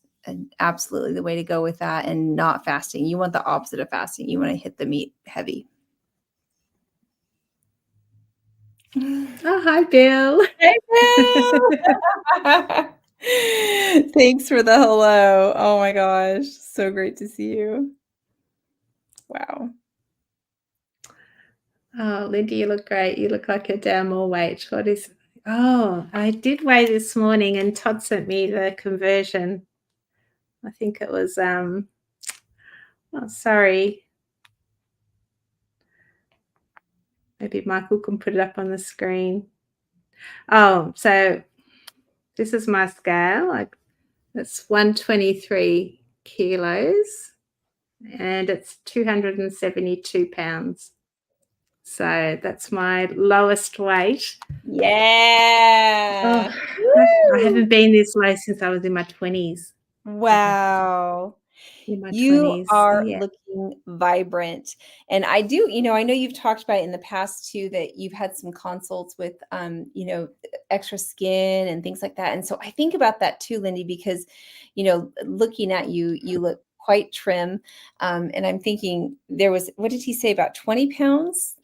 absolutely the way to go with that, and not fasting. You want the opposite of fasting. You want to hit the meat heavy. Oh, hi, Bill. Hey, Pam. Thanks for the hello. Oh my gosh, so great to see you. Wow. Oh, Lindy, you look great. You look like you're down more weight. What is Oh, I did weigh this morning and Todd sent me the conversion. I think it was, oh, sorry. Maybe Michael can put it up on the screen. Oh, so this is my scale. Like it's 123 kilos and it's 272 pounds. So that's my lowest weight. Oh, Yeah. I Woo! haven't been this low since I was in my 20s. Like Wow. in my You 20s. So are yeah. looking vibrant. And I do, I know you've talked about it in the past too, that you've had some consults with, extra skin and things like that. And so I think about that too, Lindy, because, looking at you, you look quite trim. And I'm thinking what did he say, about 20 pounds?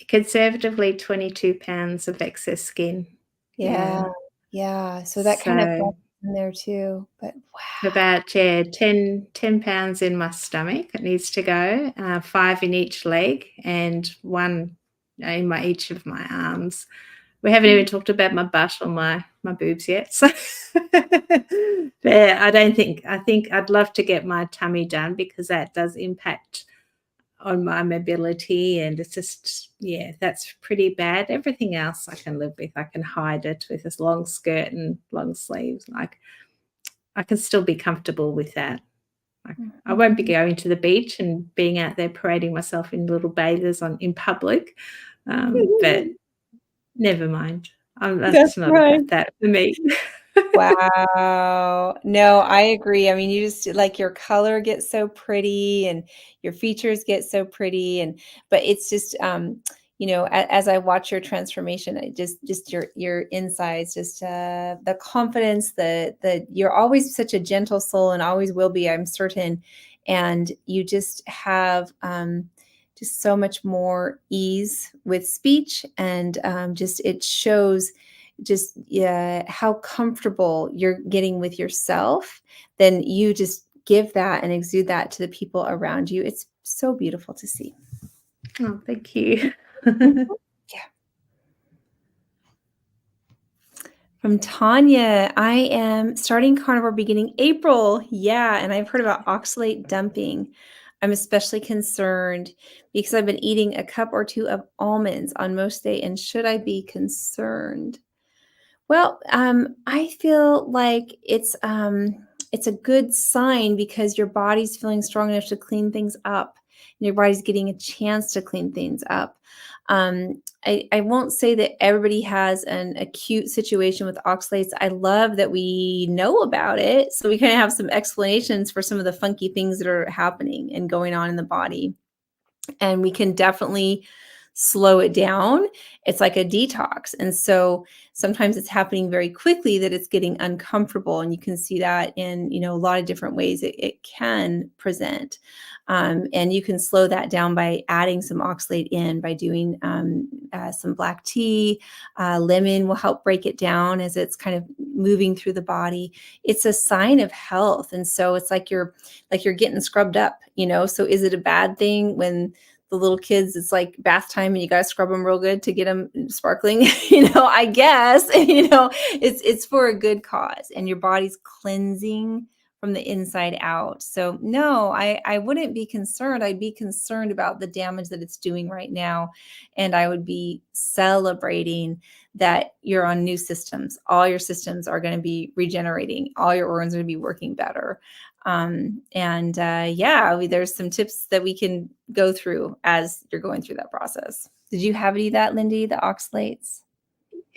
Conservatively 22 pounds of excess skin. Yeah. Yeah. Yeah. So that kind of So factors in there too. But about, yeah, 10 pounds in my stomach. It needs to go, 5 in each leg and 1 in each of my arms. We haven't wow. even talked about my butt or my boobs yet. So yeah, I think I'd love to get my tummy done because that does impact on my mobility and it's just, yeah, that's pretty bad. Everything else I can live with. I can hide it with this long skirt and long sleeves. Like I can still be comfortable with that. Like, I won't be Mhm. going to the beach and being out there parading myself in little bathers in public, but never mind. That's That's not right. about that for me. Wow. No, I agree. I mean, you just like your color gets so pretty and your features get so pretty but it's just as I watch your transformation, just your insides, just the confidence, the you're always such a gentle soul and always will be, I'm certain. And you just have just so much more ease with speech and just it shows just yeah, how comfortable you're getting with yourself, then you just give that and exude that to the people around you. It's so beautiful to see. Oh, thank you. Mhm. Yeah. From Tanya, I am starting carnivore beginning April. Yeah, and I've heard about oxalate dumping. I'm especially concerned because I've been eating a cup or two of almonds on most day. And should I be concerned? Well, I feel like it's a good sign because your body's feeling strong enough to clean things up, and your body's getting a chance to clean things up. I won't say that everybody has an acute situation with oxalates. I love that we know about it, so we kind of have some explanations for some of the funky things that are happening and going on in the body and we can definitely slow it down. It's like a detox. And so sometimes it's happening very quickly that it's getting uncomfortable. And you can see that in, a lot of different ways it can present. And you can slow that down by adding some oxalate in, by doing some black tea. Lemon will help break it down as it's kind of moving through the body. It's a sign of health. And so it's like you're getting scrubbed up. So is it a bad thing when the little kids, it's like bath time and you got to scrub them real good to get them sparkling? I guess, it's for a good cause and your body's cleansing from the inside out. So no, I wouldn't be concerned. I'd be concerned about the damage that it's doing right now. And I would be celebrating that you're on new systems. All your systems are going to be regenerating. All your organs are going to be working better. There's some tips that we can go through as you're going through that process. Did you have any of that, Lindy, the oxalates?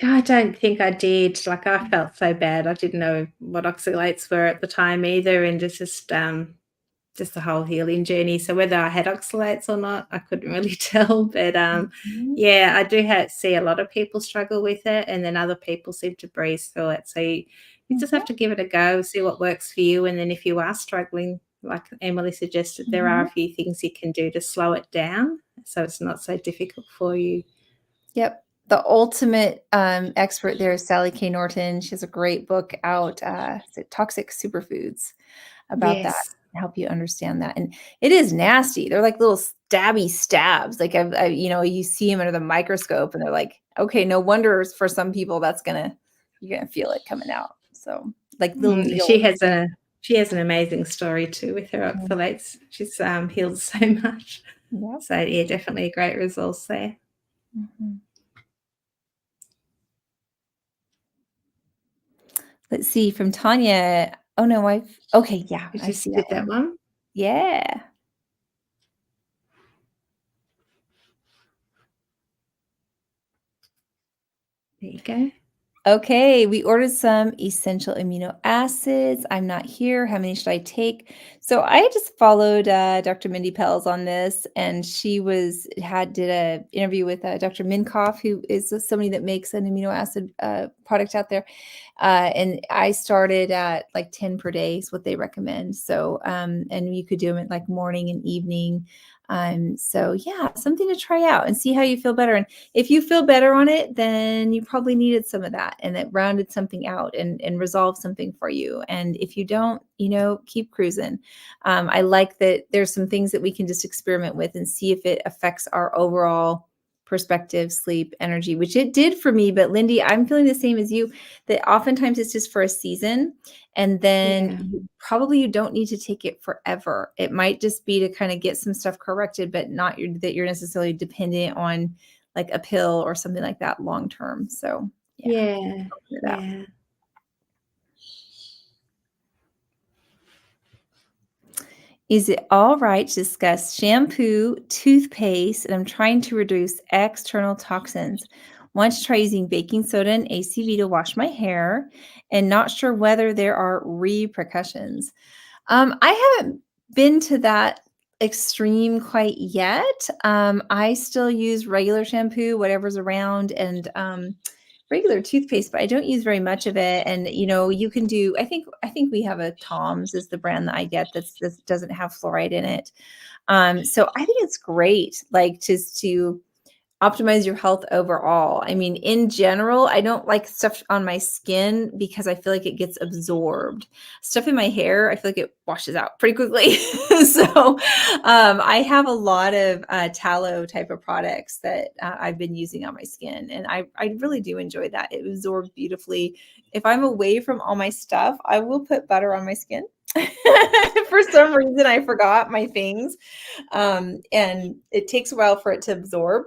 Yeah, I don't think I did. Like, I felt so bad. I didn't know what oxalates were at the time either, and it's just the whole healing journey. So whether I had oxalates or not, I couldn't really tell. But Mhm. yeah, I do see a lot of people struggle with it, and then other people seem to breeze through it. So you just have Mhm. to give it a go, see what works for you, and then if you are struggling, like Emily suggested, there are Mhm. a few things you can do to slow it down, so it's not so difficult for you. Yep. The ultimate expert there is Sally K. Norton. She has a great book out, is it Toxic Superfoods, about that, Yes. help you understand that. And it is nasty. They're like little stabby stabs. Like you see them under the microscope, and they're like, okay, no wonder for some people you're gonna feel it coming out. So like little Mm, needles. she has an amazing story too with her Mhm. oxalates. She's healed so much. Yep. So yeah, definitely a great resource there. Mhm. Let's see from Tanya. Oh no, okay, yeah, Did I you see that did that one. one? Yeah. There you go. Okay, we ordered some essential amino acids. I'm not here. How many should I take? So I just followed Dr. Mindy Pels on this, and she did a interview with Dr. Minkoff, who is somebody that makes an amino acid product out there. And I started at like 10 per day is what they recommend. So, and you could do them at like morning and evening. So yeah, something to try out and see how you feel better. And if you feel better on it, then you probably needed some of that and it rounded something out and resolved something for you. And if you don't, keep cruising. I like that there's some things that we can just experiment with and see if it affects our overall perspective, sleep, energy, which it did for me. But Lindy, I'm feeling the same as you, that oftentimes it's just for a season. And then Yeah. you don't need to take it forever. It might just be to kind of get some stuff corrected, but not that you're necessarily dependent on like a pill or something like that long term. So yeah, Yeah. do that. Yeah. Is it all right to discuss shampoo, toothpaste, and I'm trying to reduce external toxins? Want to try using baking soda and ACV to wash my hair and not sure whether there are repercussions. I haven't been to that extreme quite yet. I still use regular shampoo, whatever's around, and regular toothpaste, but I don't use very much of it. And you can do. I think we have a Tom's is the brand that I get that doesn't have fluoride in it. So I think it's great, like just to optimize your health overall. I mean, in general, I don't like stuff on my skin because I feel like it gets absorbed. Stuff in my hair, I feel like it washes out pretty quickly. So I have a lot of tallow type of products that I've been using on my skin, and I really do enjoy that. It absorbs beautifully. If I'm away from all my stuff, I will put butter on my skin. For some reason, I forgot my things, and it takes a while for it to absorb,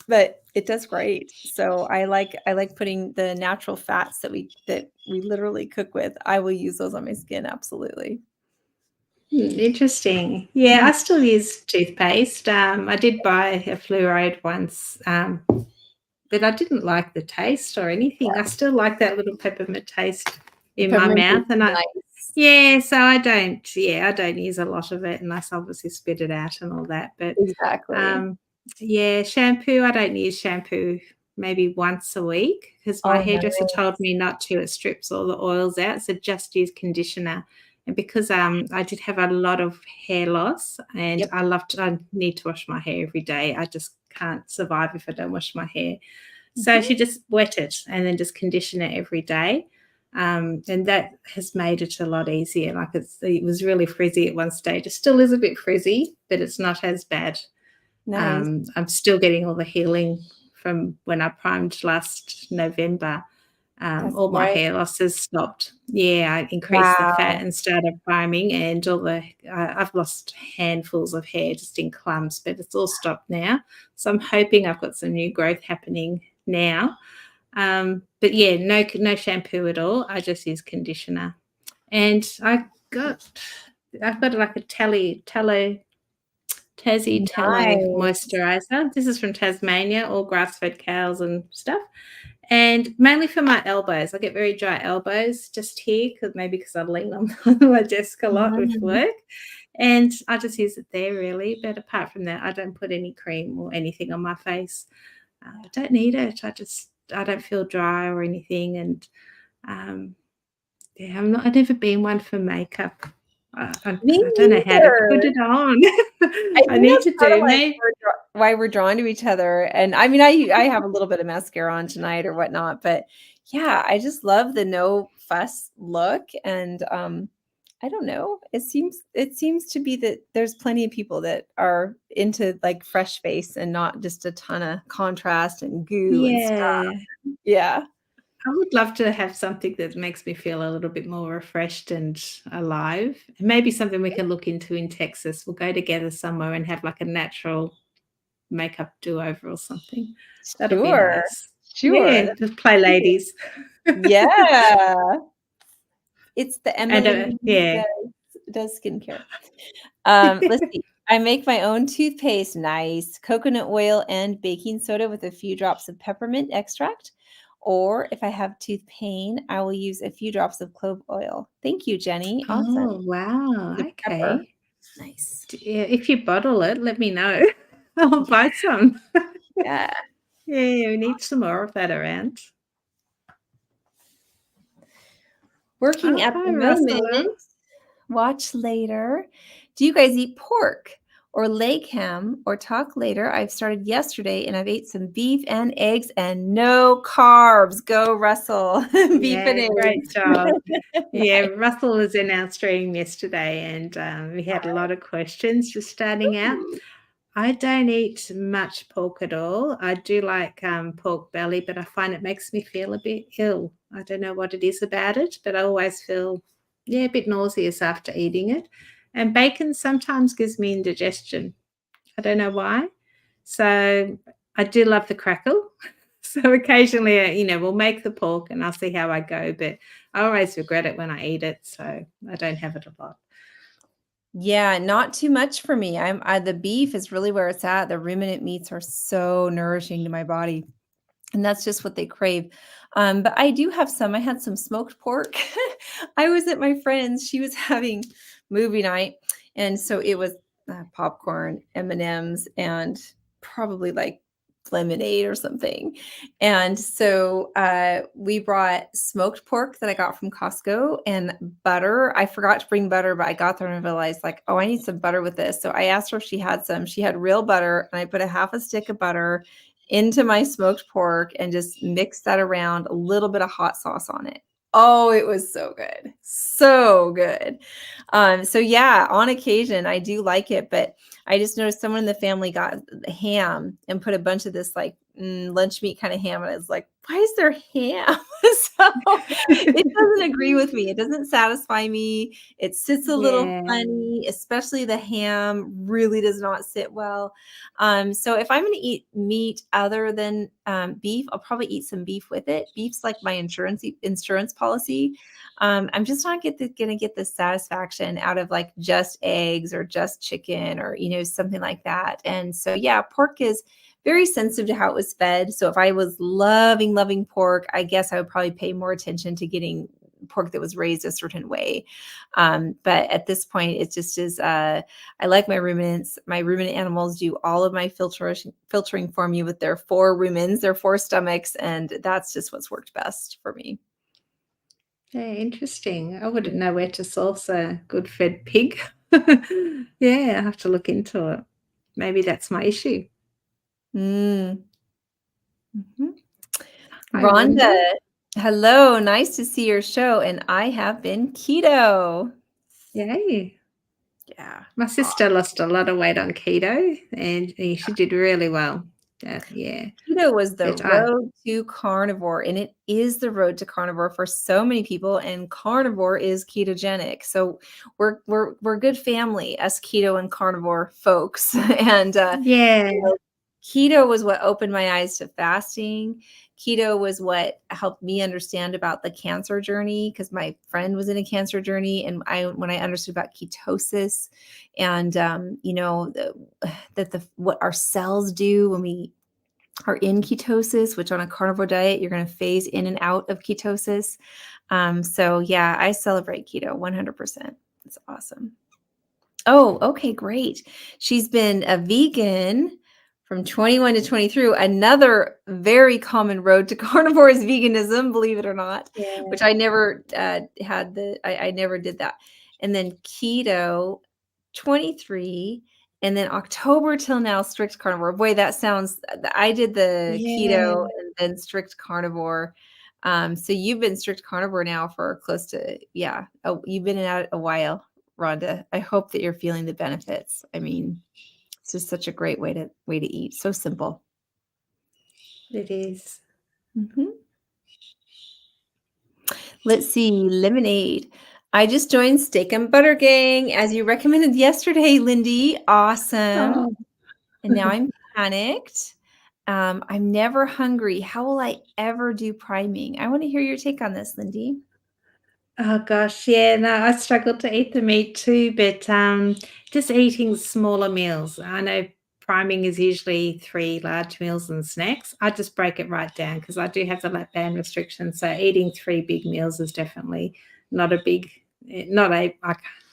but it does great. So I like putting the natural fats that we literally cook with. I will use those on my skin, absolutely. Interesting. Yeah, Mhm. I still use toothpaste. I did buy a fluoride once, but I didn't like the taste or anything. I still like that little peppermint taste The in my peppermint is mouth, and nice. so I don't use a lot of it unless I obviously spit it out and all that. But Exactly. um, yeah, shampoo. I don't use shampoo maybe once a week because my Oh, hairdresser nice. told me not to. It strips all the oils out, so just use conditioner. And because I did have a lot of hair loss, and Yep. I need to wash my hair every day. I just can't survive if I don't wash my hair. So Mhm. she just wet it and then just condition it every day. And that has made it a lot easier. Like it was really frizzy at one stage. It still is a bit frizzy, but it's not as bad. Nice. I'm still getting all the healing from when I primed last November. That's All my right. hair loss has stopped. Yeah, I increased the fat Wow. and started priming, and I've lost handfuls of hair just in clumps, but it's all stopped now. So I'm hoping I've got some new growth happening now. But yeah, no shampoo at all. I just use conditioner, and got I've got like a Tassie tallow Nice. moisturizer. This is from Tasmania, all grass-fed cows and stuff. And mainly for my elbows. I get very dry elbows just here, maybe because I lean on my desk a lot with Mhm. work. And I just use it there really. But apart from that, I don't put any cream or anything on my face. I don't need it. I don't feel dry or anything. And um, yeah, I've never been one for makeup. Me I don't know how to put neither. it on. I I think need that's to part of, do like, maybe. why we're drawn to each other, and I mean, I have a little bit of mascara on tonight or whatnot, but yeah, I just love the no fuss look, and, I don't know, it seems to be that there's plenty of people that are into, like, fresh face and not just a ton of contrast and goo and stuff. Yeah. Yeah. I would love to have something that makes me feel a little bit more refreshed and alive. Maybe something we can look into in Texas. We'll go together somewhere and have like a natural makeup do-over or something. That'll be Sure. nice. Sure, Yeah, that'd just play be great. ladies. Yeah. It's the And Emily yeah. does skincare. Let's see. I make my own toothpaste. Nice. Coconut oil and baking soda with a few drops of peppermint extract. Or if I have tooth pain, I will use a few drops of clove oil. Thank you, Jenny. Awesome. Oh, wow. The pepper. Okay. Nice. Yeah, if you bottle it, let me know. I'll buy some. Yeah. Yeah, we need some more of that around. Working Oh, at hi, the moment. Russell. Watch later. Do you guys eat pork or leg ham or talk later? I've started yesterday and I've ate some beef and eggs and no carbs. Go Russell. Beef and Yeah, great eggs. job. Yeah, Nice. Russell was in our stream yesterday, and we had a lot of questions just starting out. Ooh. I don't eat much pork at all. I do like pork belly, but I find it makes me feel a bit ill. I don't know what it is about it, but I always feel, yeah, a bit nauseous after eating it. And bacon sometimes gives me indigestion. I don't know why. So I do love the crackle. So occasionally, we'll make the pork and I'll see how I go, but I always regret it when I eat it. So I don't have it a lot. Yeah, not too much for me. The beef is really where it's at. The ruminant meats are so nourishing to my body. and that's just what they crave. But I do have some. I had some smoked pork. I was at my friend's. She was having movie night, and so it was popcorn, M&Ms, and probably like lemonade or something. And so we brought smoked pork that I got from Costco and butter. I forgot to bring butter, but I got there and realized like, oh, I need some butter with this. So I asked her if she had some. She had real butter, and I put a half a stick of butter into my smoked pork and just mix that around, a little bit of hot sauce on it. Oh, it was so good. So good. So yeah, on occasion I do like it, but I just noticed someone in the family got the ham and put a bunch of this like lunch meat kind of ham. And I was like, why is there ham? So it doesn't agree with me. It doesn't satisfy me. It sits a little Yeah. funny, especially the ham really does not sit well. So if I'm going to eat meat other than beef, I'll probably eat some beef with it. Beef's like my insurance policy. I'm just not going to get the satisfaction out of like just eggs or just chicken or something like that. And so yeah, pork is very sensitive to how it was fed. So if I was loving pork, I guess I would probably pay more attention to getting pork that was raised a certain way. But at this point, it just is. I like my ruminants. My ruminant animals do all of my filtering for me with their 4 rumens, their 4 stomachs, and that's just what's worked best for me. Yeah, interesting. I wouldn't know where to source a good fed pig. Yeah, I have to look into it. Maybe that's my issue. Mm. Mhm. Hi, Rhonda. Rhonda, hello. Nice to see your show. And I have been keto. Yay. Yeah. My sister lost a lot of weight on keto and she did really well. Yeah. Keto was the But I road to carnivore, and it is the road to carnivore for so many people, and carnivore is ketogenic. So we're good family, us keto and carnivore folks. And yeah, you know, keto was what opened my eyes to fasting. Keto was what helped me understand about the cancer journey because my friend was in a cancer journey, and when I understood about ketosis and that the what our cells do when we are in ketosis, which on a carnivore diet, you're going to phase in and out of ketosis. So yeah, I celebrate keto 100%. It's awesome. Oh, okay, great. She's been a vegan from 21 to 23. Another very common road to carnivore is veganism, believe it or not, yeah, which I never I never did that. And then keto, 23, and then October till now, strict carnivore. Boy, that sounds, I did the keto yeah. and then strict carnivore. So you've been strict carnivore now for close to, yeah. Oh, you've been in it a while. Rhonda. I hope that you're feeling the benefits. I mean, it's just such a great way to eat. So simple. It is. Mhm. Let's see, lemonade. I just joined Steak and Butter Gang as you recommended yesterday, Lindy. Awesome. Oh. And now I'm panicked. I'm never hungry. How will I ever do priming? I want to hear your take on this, Lindy. Oh gosh, yeah, no, I struggle to eat the meat too, but just eating smaller meals. I know priming is usually 3 large meals and snacks. I just break it right down because I do have the lap band restriction. So eating 3 big meals is definitely not a big, not a,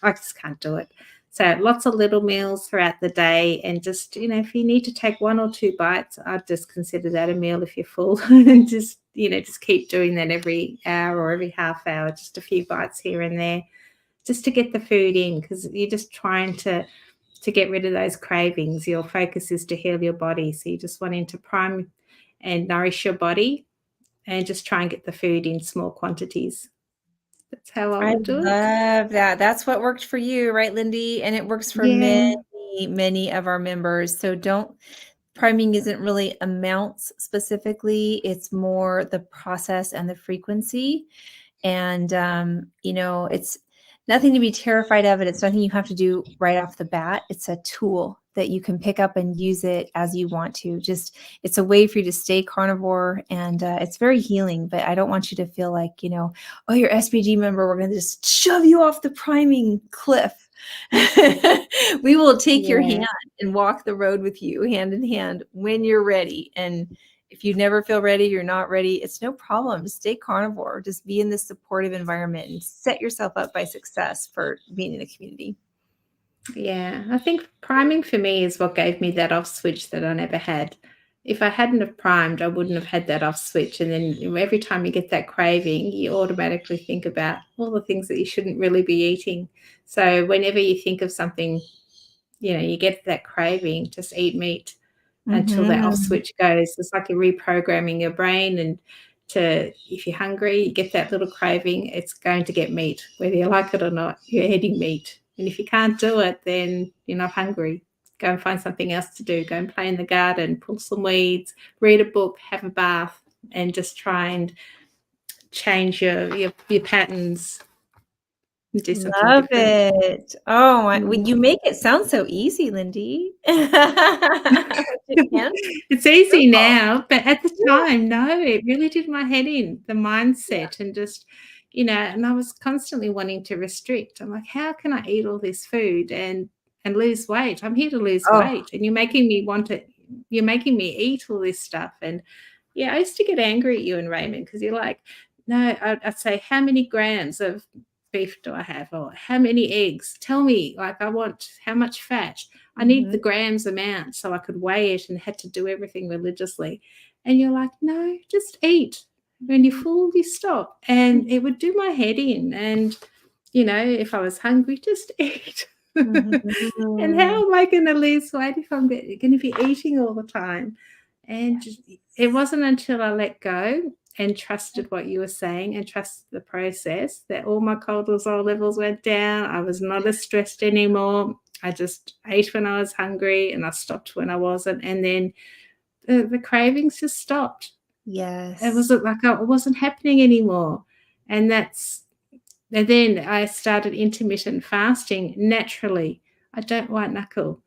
I just can't do it. So lots of little meals throughout the day, and just if you need to take 1 or 2 bites, I'd just consider that a meal if you're full, and just keep doing that every hour or every half hour, just a few bites here and there, just to get the food in, because you're just trying to get rid of those cravings. Your focus is to heal your body, so you're just wanting to prime and nourish your body, and just try and get the food in small quantities. That's how I I would do it. love that. That's what worked for you, right, Lindy? And it works for many, Yeah, many of our members. So don't priming isn't really amounts specifically, it's more the process and the frequency. And it's nothing to be terrified of, and it's nothing you have to do right off the bat. It's a tool that you can pick up and use it as you want to. Just it's a way for you to stay carnivore, and it's very healing. But I don't want you to feel like oh, you're SBG member, we're going to just shove you off the priming cliff. We will take your yeah. hand and walk the road with you hand in hand when you're ready. And If you never feel ready, you're not ready, it's no problem. Stay carnivore. Just be in this supportive environment and set yourself up by success for being in a community. Yeah, I think priming for me is what gave me that off switch that I never had. If I hadn't have primed, I wouldn't have had that off switch. And then every time you get that craving, you automatically think about all the things that you shouldn't really be eating. So whenever you think of something, you get that craving, just eat meat until that off Mhm. switch goes. It's like you're reprogramming your brain and if you're hungry, you get that little craving, it's going to get meat. Whether you like it or not, you're eating meat. And if you can't do it, then you're not hungry. Go and find something else to do. Go and play in the garden, pull some weeds, read a book, have a bath, and just try and change your patterns and do something Love different. it. Oh my, well, Mm. you make it sound so easy, Lindy. It can be It's easy simple. now, but at the Yeah, time, no, it really did my head in, the yeah. mindset and just, and I was constantly wanting to restrict. I'm like, how can I eat all this food and lose weight? I'm here to lose Oh, weight, and you're making me eat all this stuff. And yeah, I used to get angry at you and Raymond because you're like, no, I'd say, how many grams of beef do I have? Or how many eggs? Tell me, like, I want how much fat? I need the mhm, grams amount so I could weigh it and had to do everything religiously. And you're like, no, just eat. When you're mhm, full, you stop. And it would do my head in. And, if I was hungry, just eat. And mhm. how am I going to lose weight if I'm going to be eating all the time? And it Yes. wasn't until I let go and trusted what you were saying and trusted the process that all my cortisol levels went down. I was not as stressed anymore. I just ate when I was hungry and I stopped when I wasn't. And then the cravings just stopped. It Yes. wasn't like it wasn't happening anymore. And then I started intermittent fasting naturally. I don't white knuckle.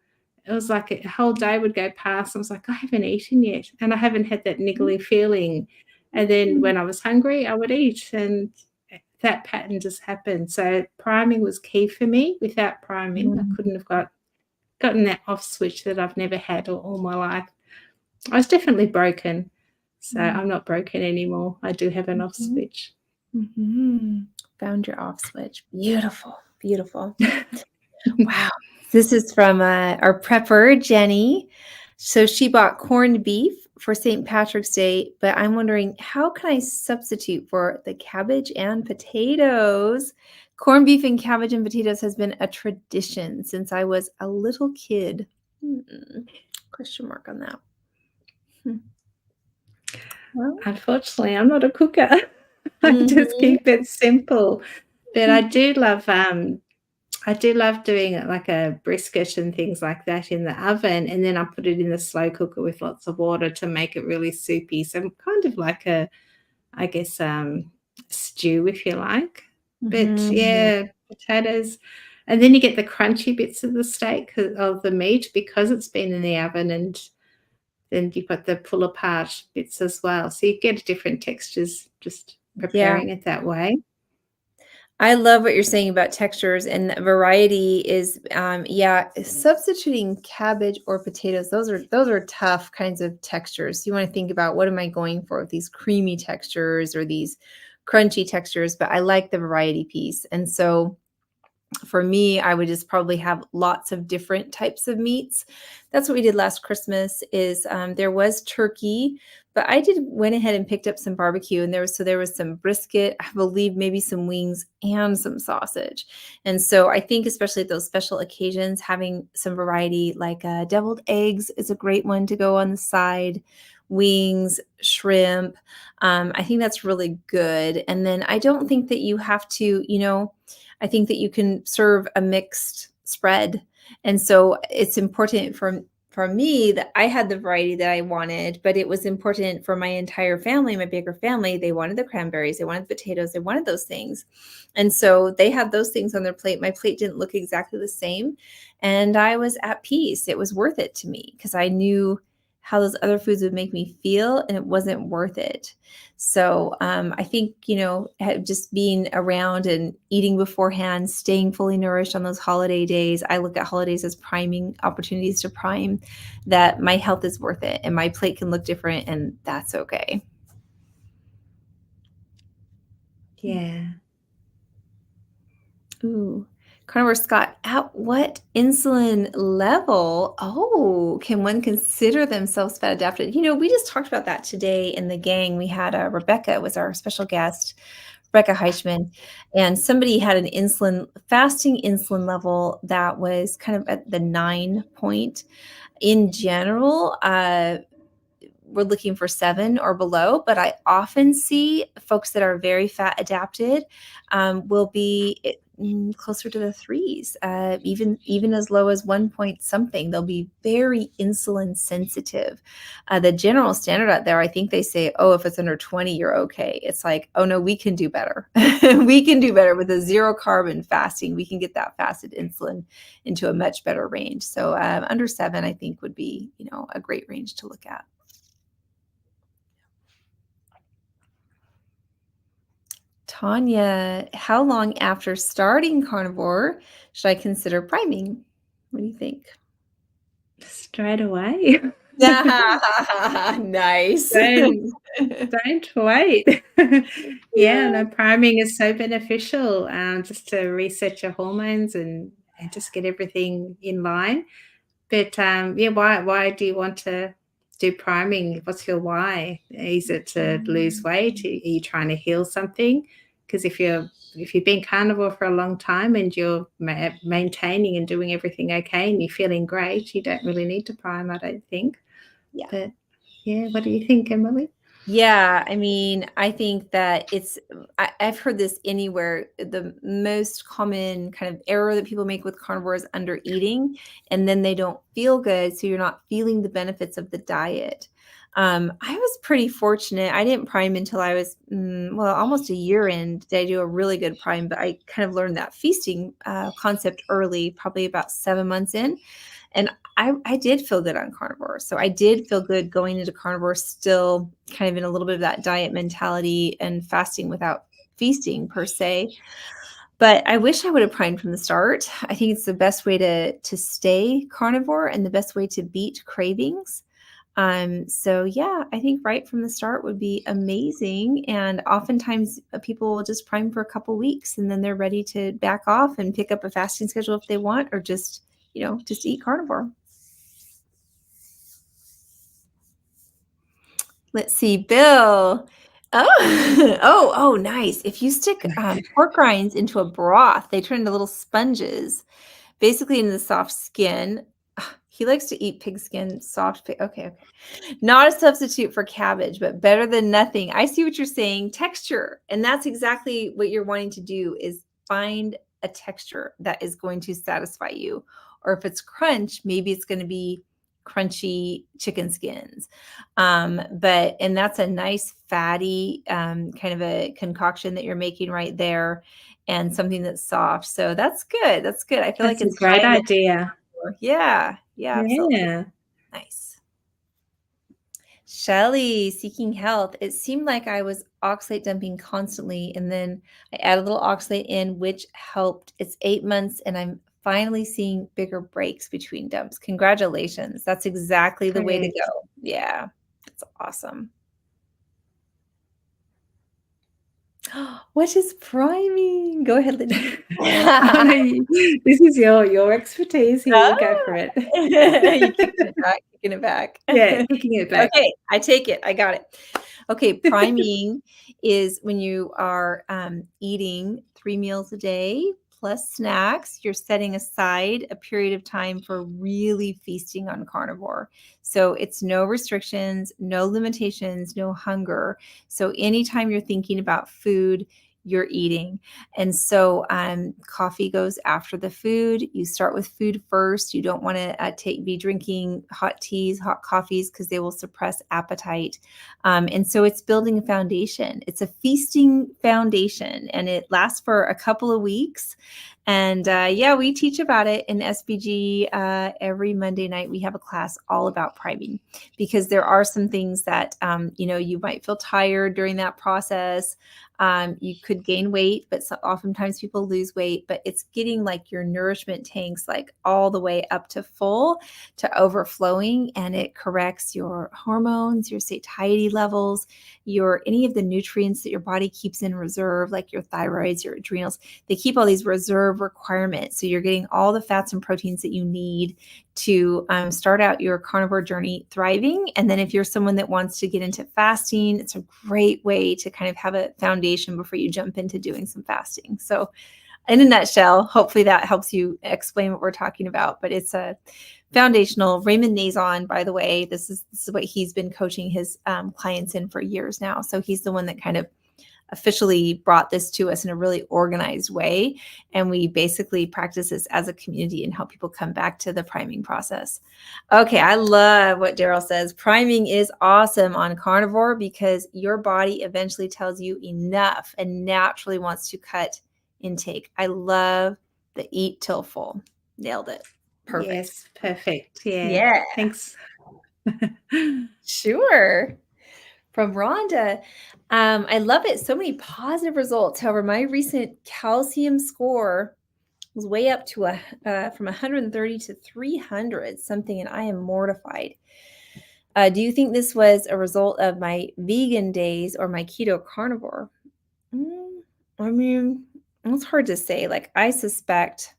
It was like a whole day would go past. I was like, I haven't eaten yet. And I haven't had that niggling feeling. And then Mhm, when I was hungry, I would eat. And that pattern just happened. So priming was key for me. Without priming, I mhm, couldn't have gotten that off switch that I've never had all my life. I was definitely broken. So mhm, I'm not broken anymore. I do have an off mhm, switch. mhm. Found your off switch. Beautiful, beautiful. Wow. This is from, our prepper, Jenny. So she bought corned beef for St. Patrick's Day, but I'm wondering, how can I substitute for the cabbage and potatoes? Corned beef and cabbage and potatoes has been a tradition since I was a little kid. Question mark on that. Hmm. Well, Unfortunately, I'm not a cooker. I just mhm. keep it simple. But I do love doing it like a brisket and things like that in the oven, and then I put it in the slow cooker with lots of water to make it really soupy. So kind of like I guess, stew, if you like. But Mhm. yeah, potatoes, and then you get the crunchy bits of the steak of the meat because it's been in the oven, and then you've got the pull apart bits as well. So you get different textures just Yeah. preparing it that way. I love what you're saying about textures and variety is, yeah, substituting cabbage or potatoes. Those are tough kinds of textures. You want to think about what am I going for with these creamy textures or these crunchy textures, but I like the variety piece. And so for me, I would just probably have lots of different types of meats. That's what we did last Christmas is, there was turkey, but I did went ahead and picked up some barbecue and there was some brisket, I believe maybe some wings and some sausage. And so I think especially at those special occasions, having some variety like, deviled eggs is a great one to go on the side, wings, shrimp. I think that's really good. And then I don't think that you have to, I think that you can serve a mixed spread. And so it's important for me that I had the variety that I wanted, but it was important for my entire family, my bigger family. They wanted the cranberries, they wanted the potatoes, they wanted those things. And so they had those things on their plate. My plate didn't look exactly the same. And I was at peace. It was worth it to me because I knew how those other foods would make me feel, and it wasn't worth it. So I think, just being around and eating beforehand, staying fully nourished on those holiday days. I look at holidays as priming opportunities to prime that my health is worth it and my plate can look different, and that's okay. Yeah. Ooh. Carnivore Scott, at what insulin level, can one consider themselves fat adapted? We just talked about that today in the gang. We had Rebecca was our special guest, Rebecca Heichman, and somebody had an fasting insulin level that was kind of at the 9 point. In general, we're looking for 7 or below, but I often see folks that are very fat adapted will be closer to the 3s, even as low as 1 point something. They'll be very insulin sensitive. The general standard out there, I think they say, oh, if it's under 20, you're okay. It's like, oh no, we can do better. We can do better with a 0 carbon fasting. We can get that fasted insulin into a much better range. So under 7, I think would be, a great range to look at. Tanya, how long after starting carnivore should I consider priming? What do you think? Straight away. Nice. Don't wait. Yeah, Yeah. no, priming is so beneficial, just to reset your hormones and just get everything in line. But, yeah, why do you want to do priming? What's your why? Is it to lose weight? Are you trying to heal something? Because if you've been carnivore for a long time and you're maintaining and doing everything okay and you're feeling great, you don't really need to prime, I don't think. Yeah. But, yeah, what do you think, Emily? Yeah, I mean, I think that I've heard this anywhere. The most common kind of error that people make with carnivore is under eating, and then they don't feel good, so you're not feeling the benefits of the diet. I was pretty fortunate. I didn't prime until I was, almost a year in. Did I do a really good prime? But I kind of learned that feasting concept early, probably about 7 months in. And I did feel good on carnivore. So I did feel good going into carnivore, still kind of in a little bit of that diet mentality and fasting without feasting per se. But I wish I would have primed from the start. I think it's the best way to stay carnivore and the best way to beat cravings. So yeah, I think right from the start would be amazing. And oftentimes people will just prime for a couple weeks and then they're ready to back off and pick up a fasting schedule if they want, or just eat carnivore. Let's see, Bill. Oh, oh, nice. If you stick pork rinds into a broth, they turn into little sponges, basically into the soft skin. He likes to eat pig skin, soft pig. Okay, okay. Not a substitute for cabbage, but better than nothing. I see what you're saying. Texture. And that's exactly what you're wanting to do, is find a texture that is going to satisfy you. Or if it's crunch, maybe it's going to be crunchy chicken skins. And that's a nice fatty kind of a concoction that you're making right there, and something that's soft. So that's good. That's good. I feel like That's a it's great high enough. idea. Yeah. Yeah, absolutely. Yeah. Nice. Shelly, seeking health. It seemed like I was oxalate dumping constantly, and then I added a little oxalate in, which helped. It's 8 months, and I'm finally seeing bigger breaks between dumps. Congratulations. That's exactly the way to Great. go. Yeah, that's awesome. What is priming? Go ahead, Lindy. Oh, no, this is your expertise here, you go for it. You kicking it back, kicking it back. Yeah, kicking it back. Okay, I take it. I got it. Okay, priming is when you are eating 3 meals a day plus snacks. You're setting aside a period of time for really feasting on carnivore. So it's no restrictions, no limitations, no hunger. So anytime you're thinking about food, you're eating. And so coffee goes after the food. You start with food first. You don't want to be drinking hot teas, hot coffees, because they will suppress appetite. And so it's building a foundation. It's a feasting foundation, and it lasts for a couple of weeks. And yeah, we teach about it in SBG every Monday night. We have a class all about priming because there are some things that, you might feel tired during that process. You could gain weight, but oftentimes people lose weight, but it's getting like your nourishment tanks like all the way up to full to overflowing, and it corrects your hormones, your satiety levels, any of the nutrients that your body keeps in reserve, like your thyroids, your adrenals. They keep all these reserve requirements. So you're getting all the fats and proteins that you need to start out your carnivore journey thriving. And then if you're someone that wants to get into fasting, it's a great way to kind of have a foundation before you jump into doing some fasting. So in a nutshell, hopefully that helps you explain what we're talking about. But it's a foundational. Raymond Nazon, by the way, this is what he's been coaching his clients in for years now. So he's the one that kind of officially brought this to us in a really organized way. And we basically practice this as a community and help people come back to the priming process. Okay, I love what Daryl says. Priming is awesome on carnivore because your body eventually tells you enough and naturally wants to cut intake. I love the eat till full. Nailed it. Perfect. Yes, perfect. Yeah. Yeah, Thanks. sure. From Rhonda, I love it. So many positive results. However, my recent calcium score was way up to from 130 to 300 something, and I am mortified. Do you think this was a result of my vegan days or my keto carnivore? I mean, it's hard to say. Like, I suspect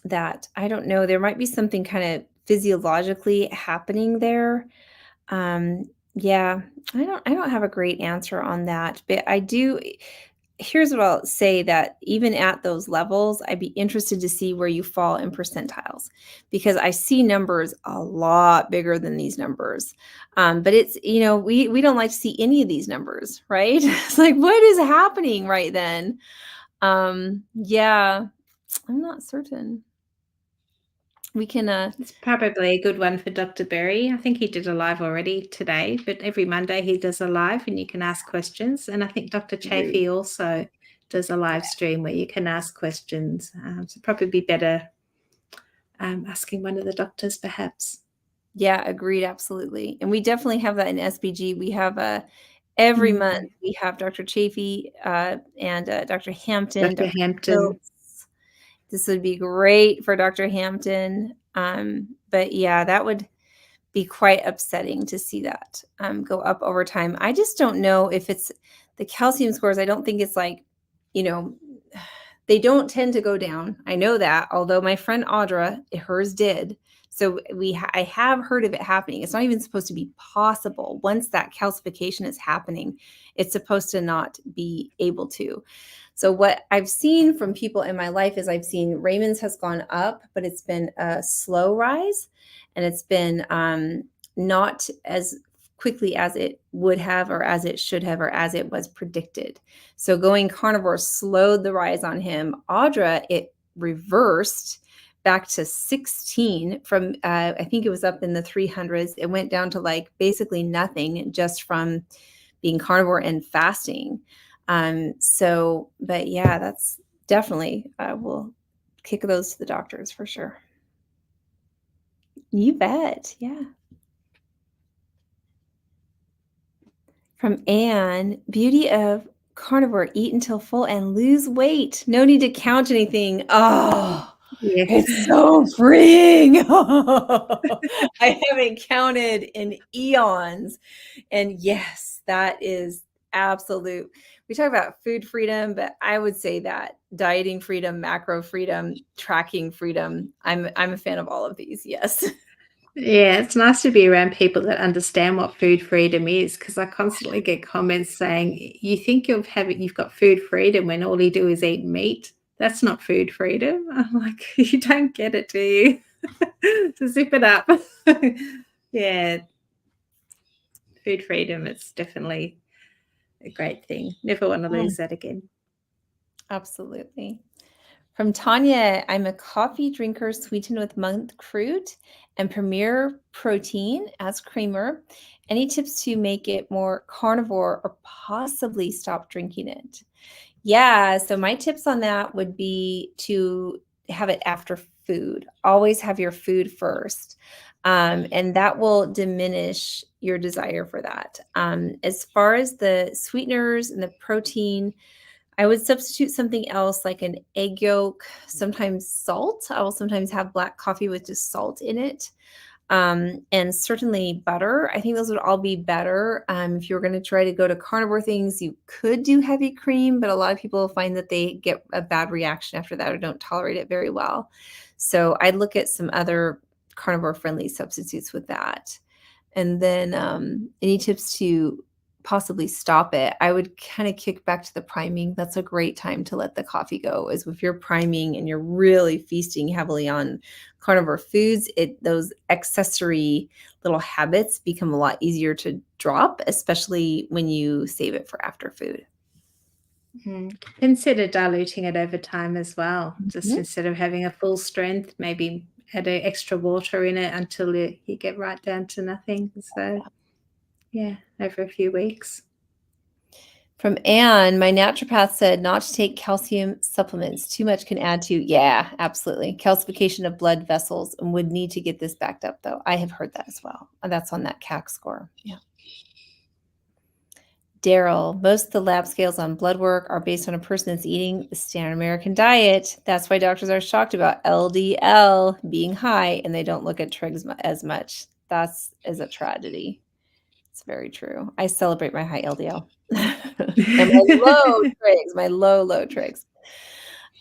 that, I don't know, there might be something kind of physiologically happening there. Yeah, I don't have a great answer on that, but I do. Here's what I'll say, that even at those levels, I'd be interested to see where you fall in percentiles, because I see numbers a lot bigger than these numbers. But it's, we don't like to see any of these numbers, right? It's like, what is happening right then? Yeah, I'm not certain. We can It's probably a good one for Dr. Berry. I think he did a live already today, but every Monday he does a live and you can ask questions. And I think Dr. agree. Chafee also does a live stream where you can ask questions. So probably be better asking one of the doctors perhaps. Yeah, agreed, absolutely. And we definitely have that in SBG. We have every month Mm. we have Dr. Chafee and Dr. Hampton, Dr. Dr. Hampton. Phillips. This would be great for Dr. Hampton. But yeah, that would be quite upsetting to see that go up over time. I just don't know if it's the calcium scores. I don't think it's like, you know, they don't tend to go down. I know that, although my friend Audra, hers did. So I have heard of it happening. It's not even supposed to be possible. Once that calcification is happening, it's supposed to not be able to. So what I've seen from people in my life is I've seen Raymond's has gone up, but it's been a slow rise, and it's been not as quickly as it would have, or as it should have, or as it was predicted. So going carnivore slowed the rise on him. Audra, it reversed back to 16 from, I think it was up in the 300s. It went down to like basically nothing just from being carnivore and fasting. But yeah, that's definitely, we'll kick those to the doctors for sure. You bet. Yeah. From Anne, beauty of carnivore, eat until full and lose weight. No need to count anything. Oh, Yes. it's so freeing. I haven't counted in eons. And yes, that is absolute. We talk about food freedom, but I would say that dieting freedom, macro freedom, tracking freedom. I'm a fan of all of these. Yes. Yeah, it's nice to be around people that understand what food freedom is, because I constantly get comments saying, "You think you've got food freedom when all you do is eat meat? That's not food freedom." I'm like, "You don't get it, do you?" So zip it up. Yeah, food freedom is definitely a great thing. Never want to Mm, lose that again. absolutely. From Tanya, I'm a coffee drinker sweetened with monk fruit and premier protein as creamer. Any tips to make it more carnivore or possibly stop drinking it? Yeah, so my tips on that would be to have it after food. Always have your food first, and that will diminish your desire for that. As far as the sweeteners and the protein, I would substitute something else like an egg yolk, sometimes salt. I will sometimes have black coffee with just salt in it. And certainly butter. I think those would all be better. If you were going to try to go to carnivore things, you could do heavy cream, but a lot of people find that they get a bad reaction after that or don't tolerate it very well. So I'd look at some other carnivore friendly substitutes with that. And then any tips to possibly stop it? I would kind of kick back to the priming. That's a great time to let the coffee go, is if you're priming and you're really feasting heavily on carnivore foods, those accessory little habits become a lot easier to drop, especially when you save it for after food. Consider diluting it over time as well. Just Mhm. instead of having a full strength, maybe add a extra water in it until you get right down to nothing. So, yeah, over a few weeks. From Anne, my naturopath said not to take calcium supplements. Too much can add to, yeah, absolutely. Calcification of blood vessels, and would need to get this backed up, though. I have heard that as well. That's on that CAC score. Yeah. Daryl, most of the lab scales on blood work are based on a person that's eating the standard American diet. That's why doctors are shocked about LDL being high and they don't look at trigs as much. That's is a tragedy. It's very true. I celebrate my high LDL and my low trigs.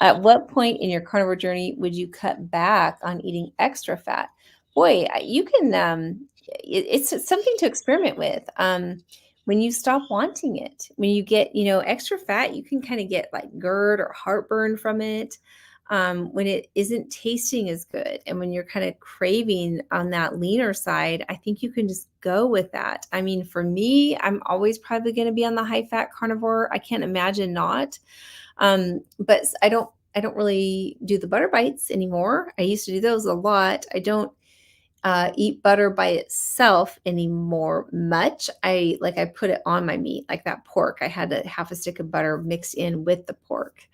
At what point in your carnivore journey would you cut back on eating extra fat? Boy, you can, it's something to experiment with. When you stop wanting it, when you get, extra fat, you can kind of get like GERD or heartburn from it. When it isn't tasting as good and when you're kind of craving on that leaner side, I think you can just go with that. I mean, for me, I'm always probably going to be on the high fat carnivore. I can't imagine not. But I don't really do the butter bites anymore. I used to do those a lot. I don't eat butter by itself anymore much. I put it on my meat, like that pork. I had a half a stick of butter mixed in with the pork.